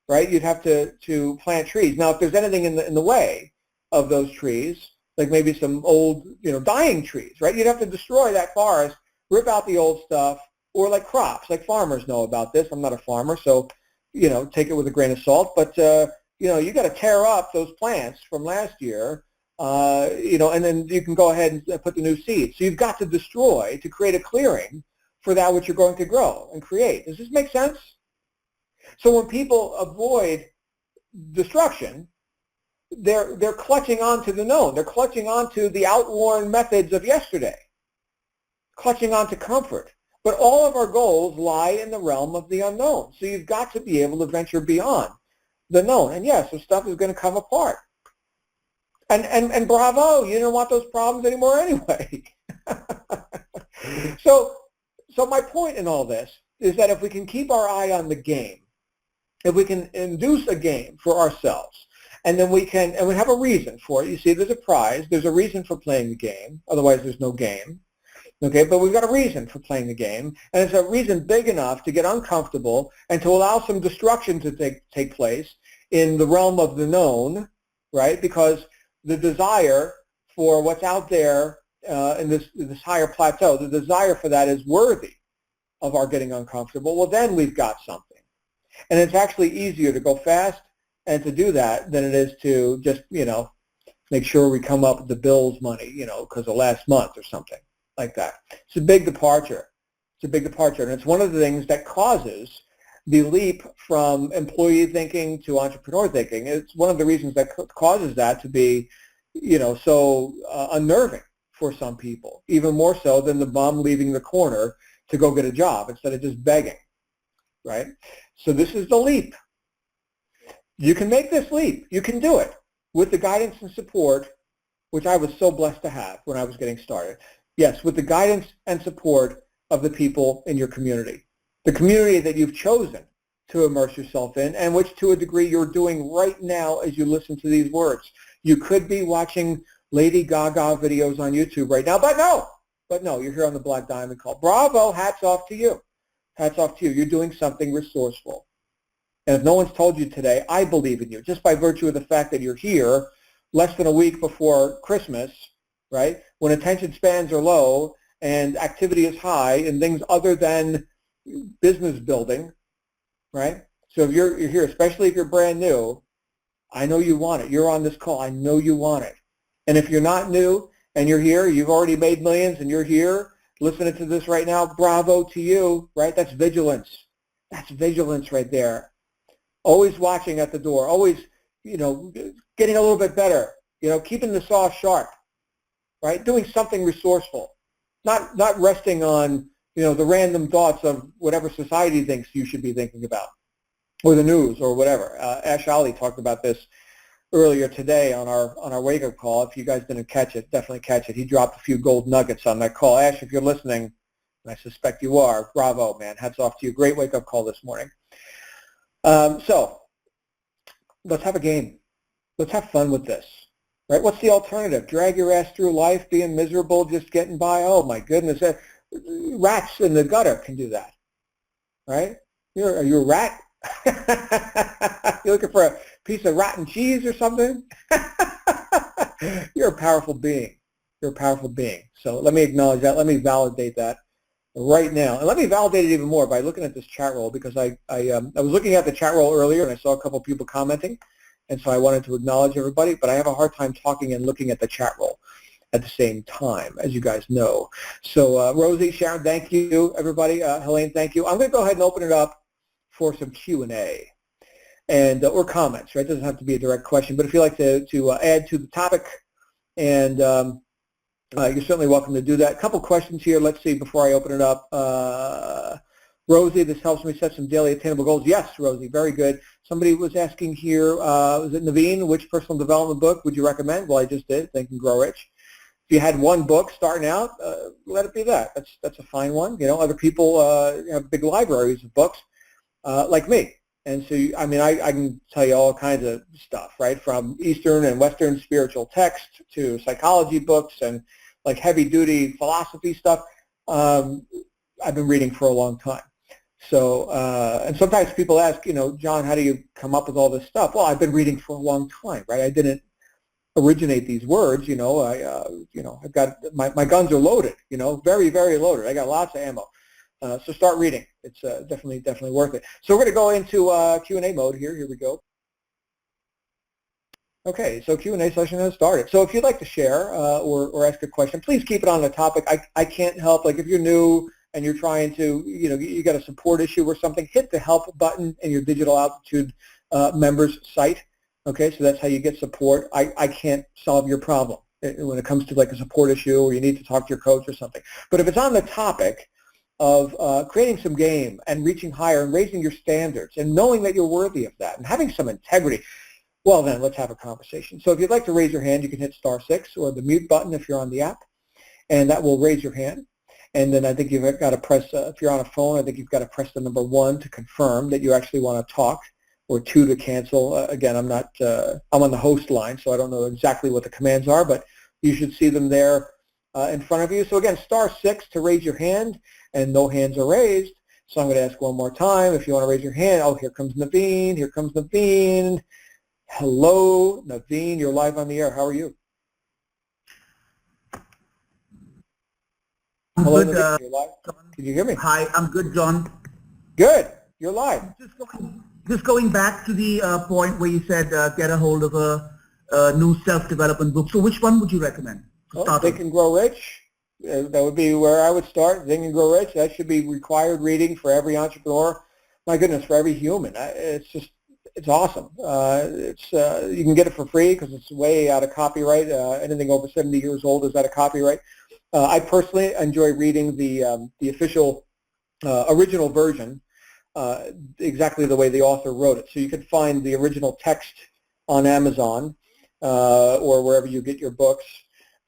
right, you'd have to plant trees. Now, if there's anything in the way of those trees, like maybe some old, dying trees, right, you'd have to destroy that forest, rip out the old stuff, or like crops, like farmers know about this. I'm not a farmer, so, take it with a grain of salt. But, you got to tear up those plants from last year, and then you can go ahead and put the new seeds. So you've got to destroy to create a clearing for that which you're going to grow and create. Does this make sense? So when people avoid destruction, they're clutching onto the known. They're clutching onto the outworn methods of yesterday, clutching onto comfort. But all of our goals lie in the realm of the unknown. So you've got to be able to venture beyond the known. And yes, some stuff is going to come apart. And bravo, you don't want those problems anymore anyway. So my point in all this is that if we can keep our eye on the game, if we can induce a game for ourselves, and then we have a reason for it. You see, there's a prize. There's a reason for playing the game. Otherwise, there's no game. Okay, but we've got a reason for playing the game, and it's a reason big enough to get uncomfortable and to allow some destruction to take place in the realm of the known, right? Because the desire for what's out there in this higher plateau, the desire for that is worthy of our getting uncomfortable. Well, then we've got something. And it's actually easier to go fast and to do that than it is to just, make sure we come up with the bills money, because of last month or something like that. It's a big departure. It's a big departure. And it's one of the things that causes the leap from employee thinking to entrepreneur thinking. It's one of the reasons that causes that to be, so unnerving for some people, even more so than the bum leaving the corner to go get a job instead of just begging, right? So this is the leap. You can make this leap. You can do it with the guidance and support, which I was so blessed to have when I was getting started. Yes, with the guidance and support of the people in your community, the community that you've chosen to immerse yourself in, and which to a degree you're doing right now as you listen to these words. You could be watching Lady Gaga videos on YouTube right now, but no, you're here on the Black Diamond Call. Bravo, hats off to you. Hats off to you. You're doing something resourceful. And if no one's told you today, I believe in you, just by virtue of the fact that you're here less than a week before Christmas, right, when attention spans are low and activity is high and things other than business building, right? So if you're here, especially if you're brand new, I know you want it. You're on this call. I know you want it. And if you're not new and you're here, you've already made millions and you're here listening to this right now, bravo to you, right? That's vigilance. That's vigilance right there. Always watching at the door, always, getting a little bit better, keeping the saw sharp, right? Doing something resourceful, not resting on, the random thoughts of whatever society thinks you should be thinking about, or the news, or whatever. Ash Ali talked about this earlier today on our wake-up call. If you guys didn't catch it, definitely catch it. He dropped a few gold nuggets on that call. Ash, if you're listening, and I suspect you are, bravo, man. Hats off to you. Great wake-up call this morning. So let's have a game. Let's have fun with this, right? What's the alternative? Drag your ass through life being miserable, just getting by? Oh, my goodness. Rats in the gutter can do that, right? Are you a rat? You're looking for a piece of rotten cheese or something? You're a powerful being. You're a powerful being. So let me acknowledge that. Let me validate that right now. And let me validate it even more by looking at this chat roll, because I was looking at the chat roll earlier and I saw a couple of people commenting, and so I wanted to acknowledge everybody, but I have a hard time talking and looking at the chat roll at the same time, as you guys know. So Rosie, Sharon, thank you, everybody. Helene, thank you. I'm going to go ahead and open it up for some Q&A and or comments, right? It doesn't have to be a direct question, but if you'd like to add to the topic, and you're certainly welcome to do that. A couple questions here. Let's see before I open it up. Rosie, this helps me set some daily attainable goals. Yes, Rosie, very good. Somebody was asking here, was it Naveen, which personal development book would you recommend? Well, I just did, Think and Grow Rich. If you had one book starting out, let it be that. That's a fine one. Other people have big libraries of books like me. And so, I can tell you all kinds of stuff, right? From Eastern and Western spiritual text to psychology books and like heavy-duty philosophy stuff. I've been reading for a long time. So, and sometimes people ask, John, how do you come up with all this stuff? Well, I've been reading for a long time, right? I didn't originate these words, I've got, my guns are loaded, very, very loaded. I got lots of ammo. So start reading. It's definitely worth it. So we're going to go into Q&A mode here. Here we go. Okay, so Q&A session has started. So if you'd like to share or ask a question, please keep it on the topic. I can't help, like if you're new and you're trying to, you got a support issue or something, hit the help button in your Digital Altitude members site. Okay, so that's how you get support. I can't solve your problem when it comes to like a support issue or you need to talk to your coach or something. But if it's on the topic of creating some game and reaching higher and raising your standards and knowing that you're worthy of that and having some integrity. Well, then let's have a conversation. So if you'd like to raise your hand, you can hit *6 or the mute button if you're on the app, and that will raise your hand. And then I think you've got to press, if you're on a phone, I think you've got to press the number 1 to confirm that you actually want to talk, or 2 to cancel. Again, I'm on the host line, so I don't know exactly what the commands are, but you should see them there in front of you. So again, *6 to raise your hand, and no hands are raised. So I'm going to ask one more time if you want to raise your hand. Oh, here comes Naveen. Here comes Naveen. Hello, Naveen. You're live on the air. How are you? I'm Hello, good, Naveen. You're live? Can you hear me? Hi, I'm good, John. Good. You're live. Just going back to the point where you said get a hold of a new self-development book. So which one would you recommend to start Think with? and Grow Rich. That would be where I would start. Think and Grow Rich. That should be required reading for every entrepreneur. My goodness, for every human. It's awesome. You can get it for free because it's way out of copyright. Anything over 70 years old is out of copyright. I personally enjoy reading the official original version, exactly the way the author wrote it. So you can find the original text on Amazon or wherever you get your books.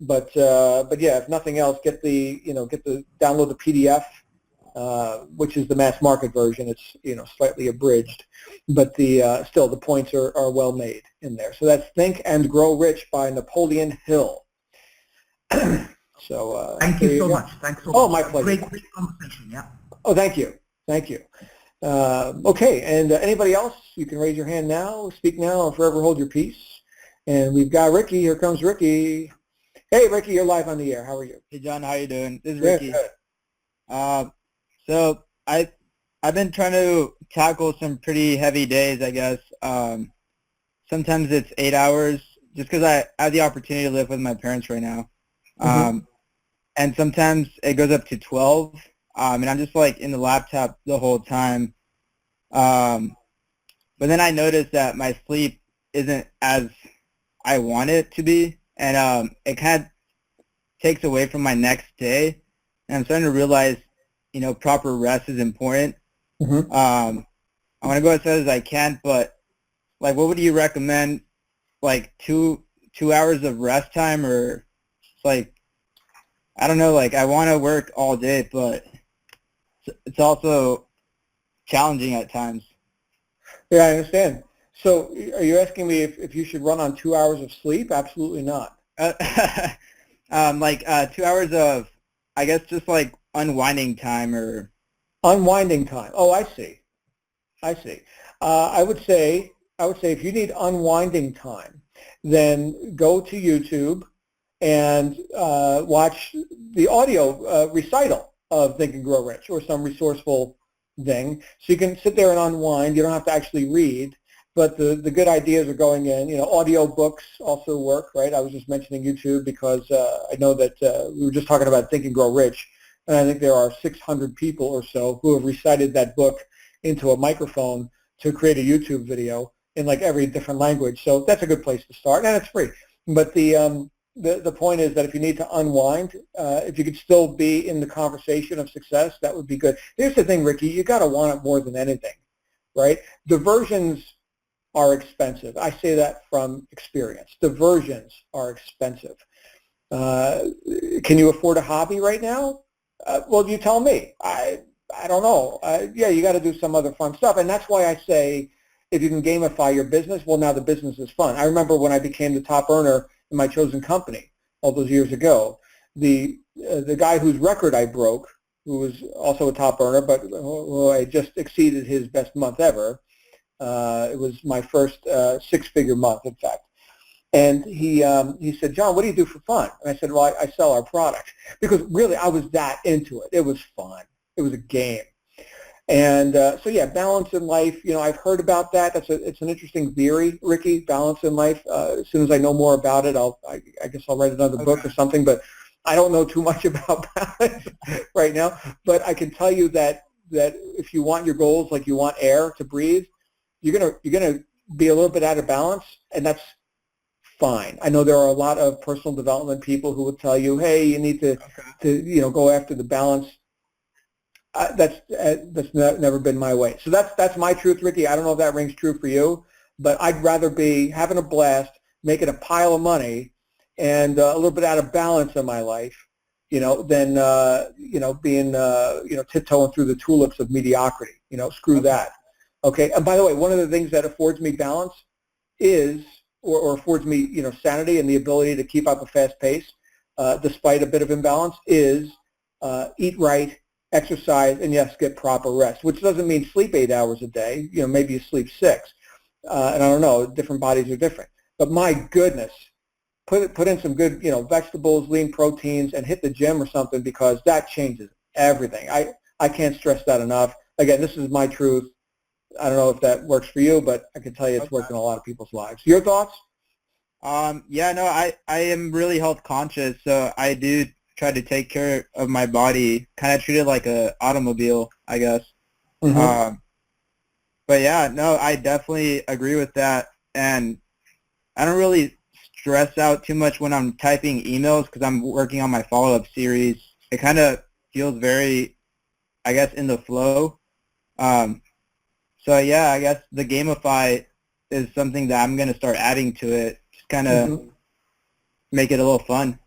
But yeah, if nothing else, download the PDF, which is the mass market version. It's slightly abridged, but still the points are well made in there. So that's Think and Grow Rich by Napoleon Hill. So thank you so much. Thanks so much. Oh, my pleasure. Great conversation. Yeah. Oh, thank you. Thank you. Okay, and anybody else? You can raise your hand now, speak now, or forever hold your peace. And we've got Ricky. Here comes Ricky. Hey, Ricky, you're live on the air. How are you? Hey, John, how you doing? This is Ricky. Good. So I've been trying to tackle some pretty heavy days, I guess. Sometimes it's 8 hours, just because I have the opportunity to live with my parents right now. And sometimes it goes up to 12, and I'm just like in the laptop the whole time. But then I noticed that my sleep isn't as I want it to be, and it kind of takes away from my next day. And I'm starting to realize, proper rest is important. I want to go as fast as I can, but like, what would you recommend? Like two hours of rest time, or like, I don't know, like I want to work all day, but it's also challenging at times. Yeah, I understand. So are you asking me if you should run on 2 hours of sleep? Absolutely not. 2 hours of, I guess, just like unwinding time or... Unwinding time. Oh, I see. I would say if you need unwinding time, then go to YouTube and watch the audio recital of Think and Grow Rich or some resourceful thing. So you can sit there and unwind. You don't have to actually read, but the good ideas are going in. Audio books also work, right? I was just mentioning YouTube because I know that we were just talking about Think and Grow Rich, and I think there are 600 people or so who have recited that book into a microphone to create a YouTube video in like every different language. So that's a good place to start, and it's free. But the point is that if you need to unwind, if you could still be in the conversation of success, that would be good. Here's the thing, Ricky, you got to want it more than anything, right? Diversions are expensive. I say that from experience. Diversions are expensive. Can you afford a hobby right now? Well, you tell me. I don't know. Yeah, you got to do some other fun stuff, and that's why I say if you can gamify your business, well, now the business is fun. I remember when I became the top earner in my chosen company all those years ago, the guy whose record I broke, who was also a top earner, but who I just exceeded his best month ever. It was my first six-figure month, in fact. And he said, John, what do you do for fun? And I said, well, I sell our products. Because really, I was that into it. It was fun. It was a game. And so, yeah, balance in life, I've heard about that. It's an interesting theory, Ricky, balance in life. As soon as I know more about it, I guess I'll write another book or something. But I don't know too much about balance right now. But I can tell you that if you want your goals like you want air to breathe, you're gonna be a little bit out of balance, and that's fine. I know there are a lot of personal development people who will tell you, hey, you need to go after the balance. That's never been my way. So that's my truth, Ricky. I don't know if that rings true for you, but I'd rather be having a blast, making a pile of money, and a little bit out of balance in my life, than being tiptoeing through the tulips of mediocrity. Screw that. Okay. And by the way, one of the things that affords me balance is, or affords me, sanity and the ability to keep up a fast pace, despite a bit of imbalance, is eat right, exercise, and yes, get proper rest, which doesn't mean sleep 8 hours a day. Maybe you sleep 6. And I don't know, different bodies are different. But my goodness, put in some good, vegetables, lean proteins, and hit the gym or something, because that changes everything. I can't stress that enough. Again, this is my truth. I don't know if that works for you, but I can tell you it's worked in a lot of people's lives. Your thoughts? Yeah, no, I am really health conscious, so I do try to take care of my body, kind of treat it like a automobile, I guess. Mm-hmm. But yeah, no, I definitely agree with that, and I don't really stress out too much when I'm typing emails because I'm working on my follow-up series. It kind of feels very, I guess, in the flow. So yeah, I guess the gamify is something that I'm going to start adding to it, just kind of make it a little fun.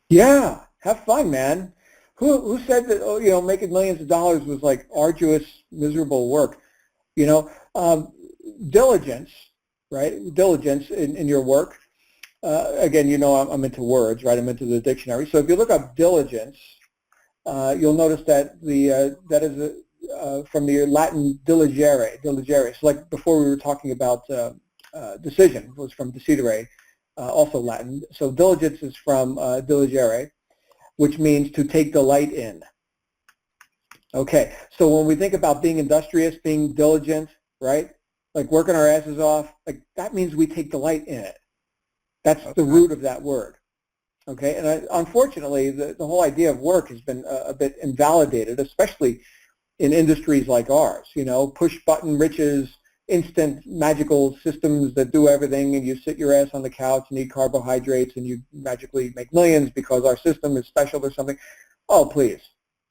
Yeah, have fun, man. Who said that, making millions of dollars was like arduous, miserable work? Diligence, right? Diligence in your work. Again, I'm into words, right? I'm into the dictionary. So if you look up diligence, you'll notice that that is from the Latin diligere. So like before we were talking about decision, was from decidere, also Latin. So diligence is from diligere, which means to take delight in. Okay, so when we think about being industrious, being diligent, right? Like working our asses off, like that means we take delight in it. That's the root of that word. Okay, and unfortunately, the whole idea of work has been a bit invalidated, especially in industries like ours. Push button riches, instant magical systems that do everything, and you sit your ass on the couch and eat carbohydrates and you magically make millions because our system is special or something. Oh, please,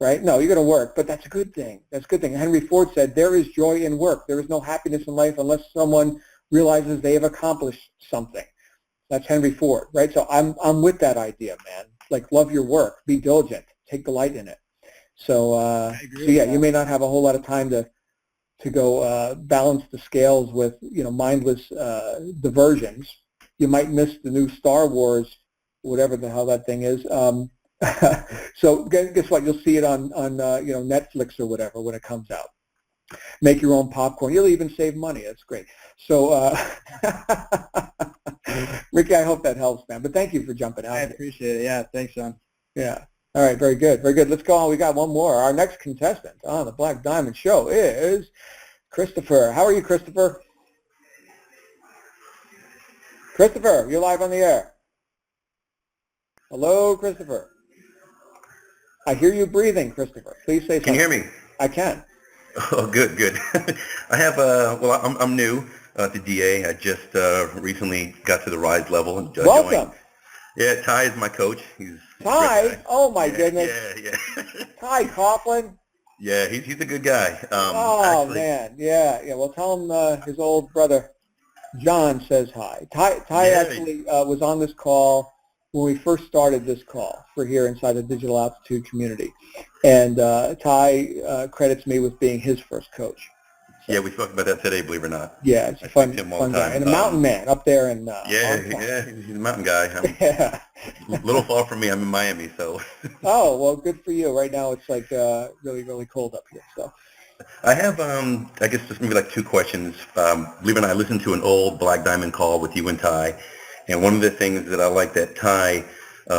right? No, you're going to work, but that's a good thing. That's a good thing. Henry Ford said, there is joy in work. There is no happiness in life unless someone realizes they have accomplished something. That's Henry Ford, right? So I'm with that idea, man. Like, love your work, be diligent, take delight in it. So yeah, you may not have a whole lot of time to go balance the scales with mindless diversions. You might miss the new Star Wars, whatever the hell that thing is. So guess what? You'll see it on Netflix or whatever when it comes out. Make your own popcorn. You'll even save money. That's great. So Ricky, I hope that helps, man. But thank you for jumping out. I appreciate it. Yeah, thanks, John. Yeah. All right, very good, very good. Let's go on. We got one more. Our next contestant on the Black Diamond Show is Christopher. How are you, Christopher? Christopher, you're live on the air. Hello, Christopher. I hear you breathing, Christopher. Please say something. Can you hear me? I can. Oh, good, good. I have, I'm new to DA. I just recently got to the Rise level. And Welcome. joined. Yeah, Ty is my coach. He's Ty? Oh, my goodness. Yeah. Ty Coughlin? Yeah, he's a good guy. Actually, man. Yeah. Well, tell him his old brother John says hi. Ty actually was on this call when we first started this call for here inside the Digital Altitude community. And Ty credits me with being his first coach. So, yeah, we spoke about that today, believe it or not. Yeah, it's a fun guy. And a mountain man up there in yeah, he's a mountain guy. Yeah. A little far from me. I'm in Miami, so. Oh, well, good for you. Right now it's like really, really cold up here. So. I have, I guess, just maybe like two questions. Believe it or not, I listened to an old Black Diamond call with you and Ty, and one of the things that I like that Ty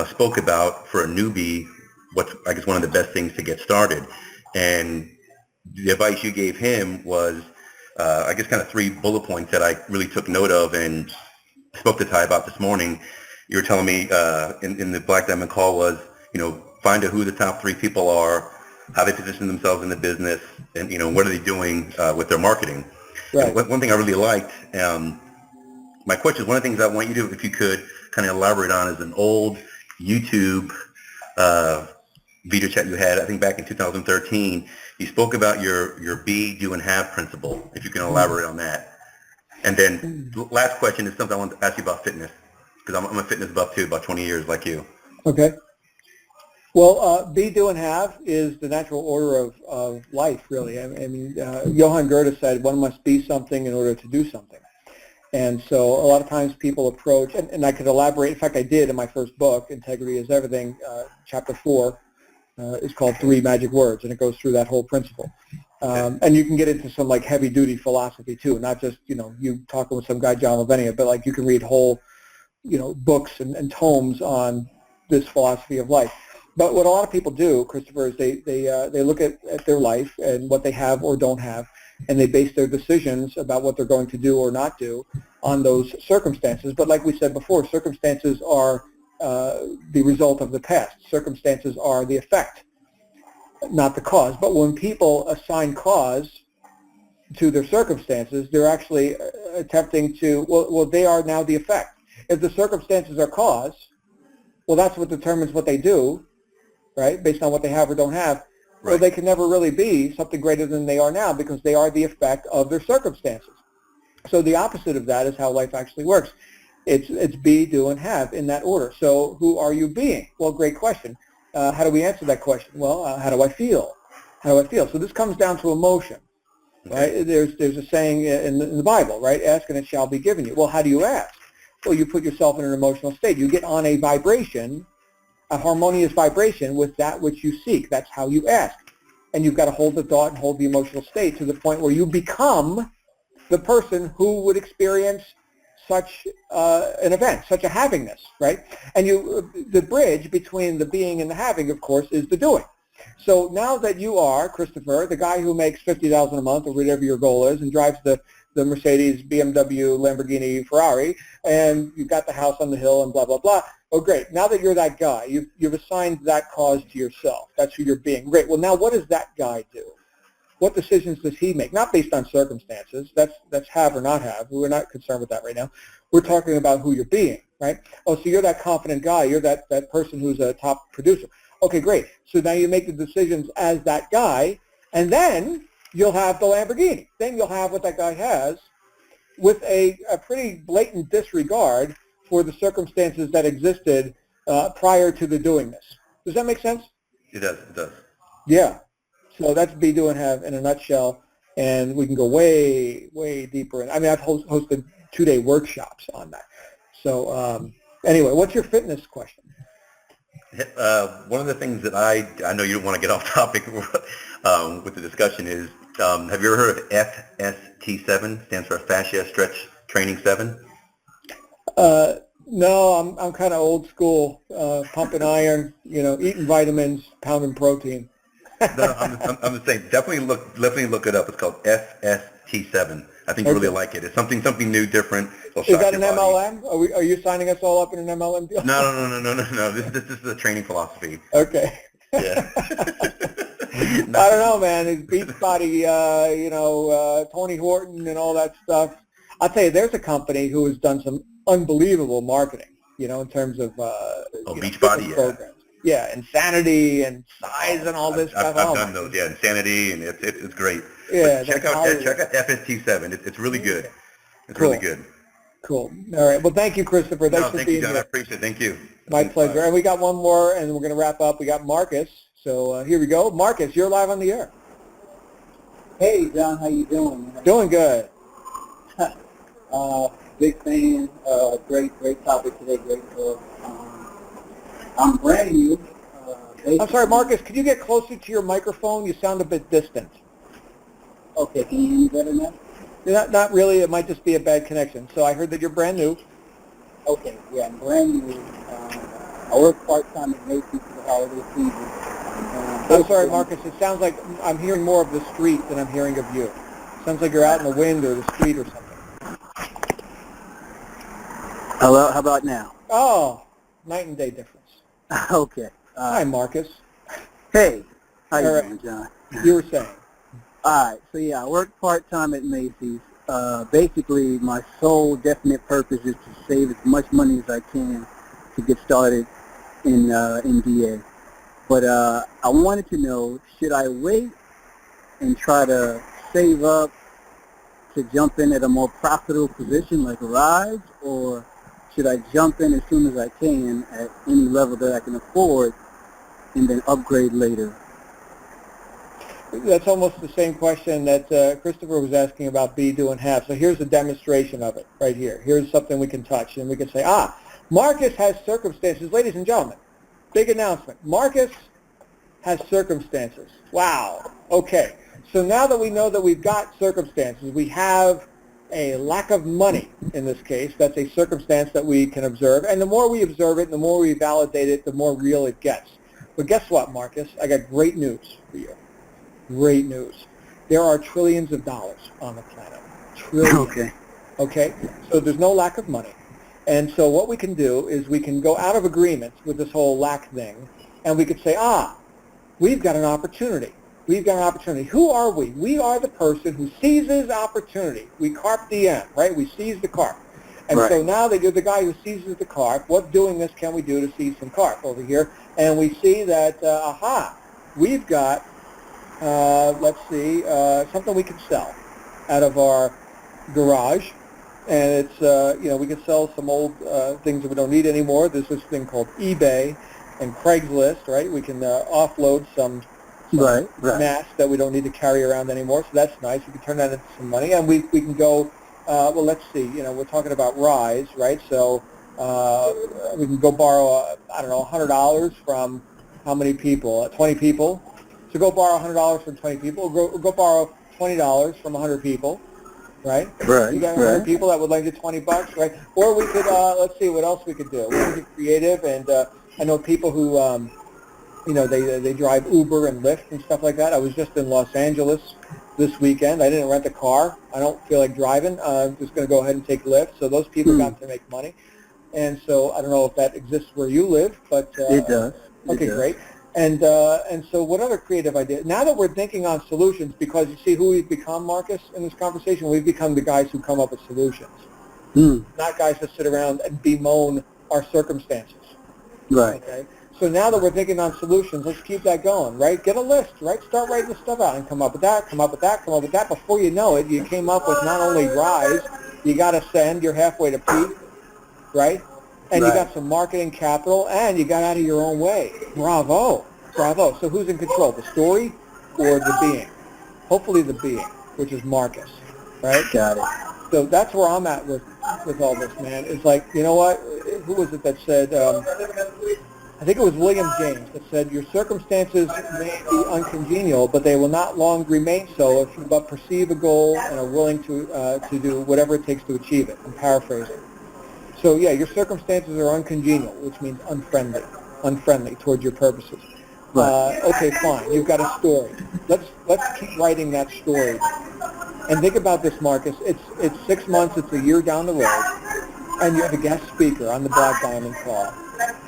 spoke about for a newbie, what's, I guess, one of the best things to get started. And the advice you gave him was, I guess, kind of 3 bullet points that I really took note of and spoke to Ty about this morning. You were telling me in the Black Diamond call was, find out who the top 3 people are, how they position themselves in the business, and what are they doing with their marketing. Right. One thing I really liked, my question is, one of the things I want you to, if you could, kind of elaborate on is an old YouTube video chat you had, I think back in 2013. You spoke about your be, do, and have principle, if you can elaborate on that. And then last question is something I want to ask you about fitness, because I'm a fitness buff too, about 20 years like you. Okay. Well, be, do, and have is the natural order of life, really. I mean, Johann Goethe said one must be something in order to do something. And so a lot of times people approach, and I could elaborate, in fact I did in my first book, Integrity is Everything, chapter 4, is called 3 Magic Words, and it goes through that whole principle. And you can get into some like heavy duty philosophy too, not just, you talking with some guy, John Lavenia, but like you can read whole, books and tomes on this philosophy of life. But what a lot of people do, Christopher, is they look at their life and what they have or don't have, and they base their decisions about what they're going to do or not do on those circumstances. But like we said before, circumstances are the result of the past. Circumstances are the effect, not the cause. But when people assign cause to their circumstances, they're actually attempting to, well, they are now the effect. If the circumstances are cause, well, that's what determines what they do, right, based on what they have or don't have. Right. Well, they can never really be something greater than they are now because they are the effect of their circumstances. So the opposite of that is how life actually works. It's be, do, and have in that order. So who are you being? Well, great question. How do we answer that question? Well, how do I feel? How do I feel? So this comes down to emotion, right? There's a saying in the Bible, right? Ask and it shall be given you. Well, how do you ask? Well, you put yourself in an emotional state. You get on a vibration, a harmonious vibration with that which you seek. That's how you ask. And you've got to hold the thought and hold the emotional state to the point where you become the person who would experience such an event, such a havingness, right? And the bridge between the being and the having, of course, is the doing. So now that you are, Christopher, the guy who makes $50,000 a month or whatever your goal is and drives the Mercedes, BMW, Lamborghini, Ferrari, and you've got the house on the hill and blah, blah, blah. Oh, great. Now that you're that guy, you've assigned that cause to yourself. That's who you're being. Great. Well, now what does that guy do? What decisions does he make? Not based on circumstances. That's have or not have. We're not concerned with that right now. We're talking about who you're being, right? Oh, so you're that confident guy. You're that person who's a top producer. Okay, great. So now you make the decisions as that guy, and then you'll have the Lamborghini. Then you'll have what that guy has with a pretty blatant disregard for the circumstances that existed prior to the doing this. Does that make sense? It does. It does. Yeah. So that's be, do, and have in a nutshell, and we can go way, way deeper. I mean, I've hosted 2-day workshops on that. So anyway, what's your fitness question? One of the things that I know you don't want to get off topic with the discussion is, have you ever heard of FST7? Stands for Fascia Stretch Training 7? No, I'm kind of old school, pumping iron, eating vitamins, pounding protein. No, I'm the same. Definitely look it up. It's called FST7. I think you really like it. It's something new, different. Is that an MLM? Are you signing us all up in an MLM deal? No. This is a training philosophy. Okay. Yeah. I don't know, man. It's Beachbody, Tony Horton and all that stuff. I'll tell you, there's a company who has done some unbelievable marketing, in terms of Beachbody, programs. Yeah, Insanity and Size and all this stuff. I've done those, yeah, Insanity, and it's great. Yeah, check out FST7. It's really good. It's cool. really good. Cool. All right. Well, thank you, Christopher. Thanks for thank being you, John. here. I appreciate it. Thank you. My pleasure. And we got one more, and we're going to wrap up. We got Marcus. So here we go. Marcus, you're live on the air. Hey, John. How you doing? Doing good. Big fan. Great topic today. Great talk. I'm brand new. I'm sorry, Marcus. Could you get closer to your microphone? You sound a bit distant. Okay. Can you hear me better now? Not really. It might just be a bad connection. So I heard that you're brand new. Okay. Yeah, I'm brand new. I work part-time at Macy's for the holiday season. I'm sorry, Marcus. It sounds like I'm hearing more of the street than I'm hearing of you. Sounds like you're out in the wind or the street or something. Hello. How about now? Oh, night and day difference. Okay. Hi, Marcus. Hey. How you All right. doing, John? You were saying. All right. So, yeah, I work part-time at Macy's. Basically, my sole definite purpose is to save as much money as I can to get started in DA. But I wanted to know, should I wait and try to save up to jump in at a more profitable position like rides, or should I jump in as soon as I can at any level that I can afford and then upgrade later? That's almost the same question that Christopher was asking about BD019. So here's a demonstration of it right here. Here's something we can touch, and we can say, Marcus has circumstances. Ladies and gentlemen, big announcement. Marcus has circumstances. Wow. Okay. So now that we know that we've got circumstances, we have a lack of money in this case. That's a circumstance that we can observe. And the more we observe it, the more we validate it, the more real it gets. But guess what, Marcus? I got great news for you. Great news. There are trillions of dollars on the planet. Trillions. Okay. Okay? So there's no lack of money. And so what we can do is we can go out of agreement with this whole lack thing, and we could say, we've got an opportunity. We've got an opportunity. Who are we? We are the person who seizes opportunity. We carpe diem, right? We seize the carp. And Right. so now that you're the guy who seizes the carp, what doing this can we do to seize some carp over here? And we see that, we've got, let's see, something we can sell out of our garage. And it's, we can sell some old things that we don't need anymore. There's this thing called eBay and Craigslist, right? We can offload some Right. mass that we don't need to carry around anymore. So that's nice. We can turn that into some money. And we can go, let's see, we're talking about Rise, right? So we can go borrow, $100 from how many people? 20 people. So go borrow $100 from 20 people. Go borrow $20 from 100 people, right? Right. You got 100 people that would lend you $20, right? Or we could, let's see what else we could do. We can get creative, and I know people who, they drive Uber and Lyft and stuff like that. I was just in Los Angeles this weekend. I didn't rent a car. I don't feel like driving. I'm just going to go ahead and take Lyft. So those people got to make money. And so I don't know if that exists where you live, but It does. Okay, great. And so what other creative ideas? Now that we're thinking on solutions, because you see who we've become, Marcus, in this conversation, we've become the guys who come up with solutions, not guys that sit around and bemoan our circumstances. Right. Okay. So now that we're thinking on solutions, let's keep that going, right? Get a list, right? Start writing the stuff out and come up with that, come up with that, come up with that. Before you know it, you came up with not only Rise, you got to send, you're halfway to peak, right? And you got some marketing capital, and you got out of your own way. Bravo. Bravo. So who's in control, the story or the being? Hopefully the being, which is Marcus, right? Got it. So that's where I'm at with all this, man. It's like, you know what? Who was it that said, I think it was William James that said, your circumstances may be uncongenial, but they will not long remain so if you but perceive a goal and are willing to do whatever it takes to achieve it. I'm paraphrasing. So yeah, your circumstances are uncongenial, which means unfriendly towards your purposes. Right. Okay, fine. You've got a story. Let's keep writing that story. And think about this, Marcus. It's 6 months. It's a year down the road, and you're the guest speaker on the Black Diamond Call,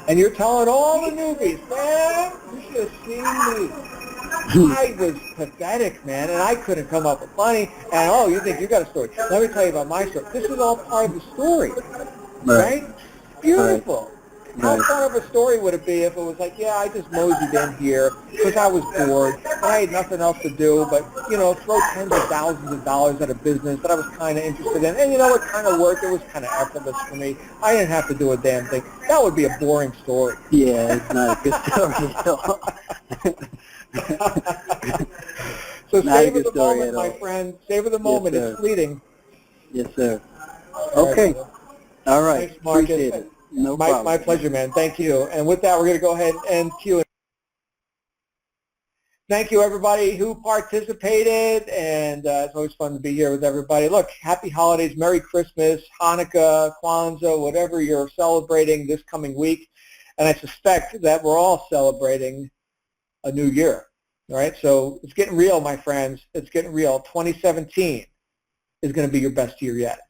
and you're telling all the newbies, man, you should have seen me. I was pathetic, man, and I couldn't come up with money. And you think you got a story? Let me tell you about my story. This is all part of the story. Right? Beautiful. How fun of a story would it be if it was like, yeah, I just moseyed in here because I was bored and I had nothing else to do but, throw tens of thousands of dollars at a business that I was kind of interested in. And it kind of worked. It was kind of effortless for me. I didn't have to do a damn thing. That would be a boring story. Yeah, it's not a good story at all. So Not a savor good the story moment, at my all. friend. Savor the moment. Yes, sir. It's fleeting. Yes, sir. All Okay. right, All right. thanks, Marcus. Appreciate it. No my problem. pleasure, man. Thank you. And with that, we're going to go ahead and end Q&A. Thank you, everybody who participated, and it's always fun to be here with everybody. Look, happy holidays, Merry Christmas, Hanukkah, Kwanzaa, whatever you're celebrating this coming week. And I suspect that we're all celebrating a new year, all right? So it's getting real, my friends. It's getting real. 2017 is going to be your best year yet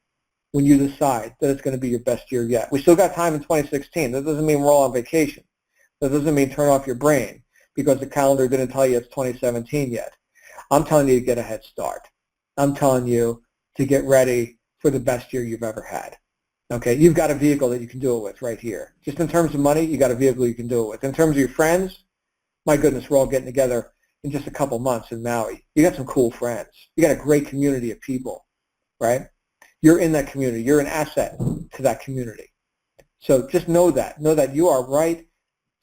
when you decide that it's going to be your best year yet. We still got time in 2016. That doesn't mean we're all on vacation. That doesn't mean turn off your brain because the calendar didn't tell you it's 2017 yet. I'm telling you to get a head start. I'm telling you to get ready for the best year you've ever had. Okay, you've got a vehicle that you can do it with right here. Just in terms of money, you got a vehicle you can do it with. In terms of your friends, my goodness, we're all getting together in just a couple months in Maui. You got some cool friends. You got a great community of people. right? You're in that community. You're an asset to that community. So just know that you are right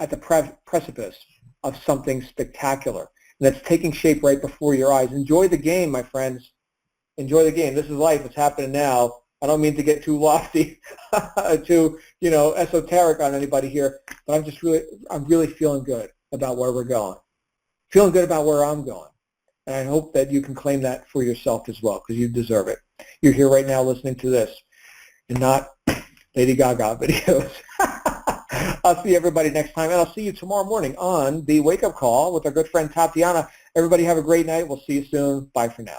at the precipice of something spectacular. And that's taking shape right before your eyes. Enjoy the game, my friends. Enjoy the game. This is life. It's happening now. I don't mean to get too lofty, too, esoteric on anybody here, but I'm really feeling good about where we're going. Feeling good about where I'm going. And I hope that you can claim that for yourself as well, because you deserve it. You're here right now listening to this and not Lady Gaga videos. I'll see everybody next time, and I'll see you tomorrow morning on the Wake Up Call with our good friend Tatiana. Everybody have a great night. We'll see you soon. Bye for now.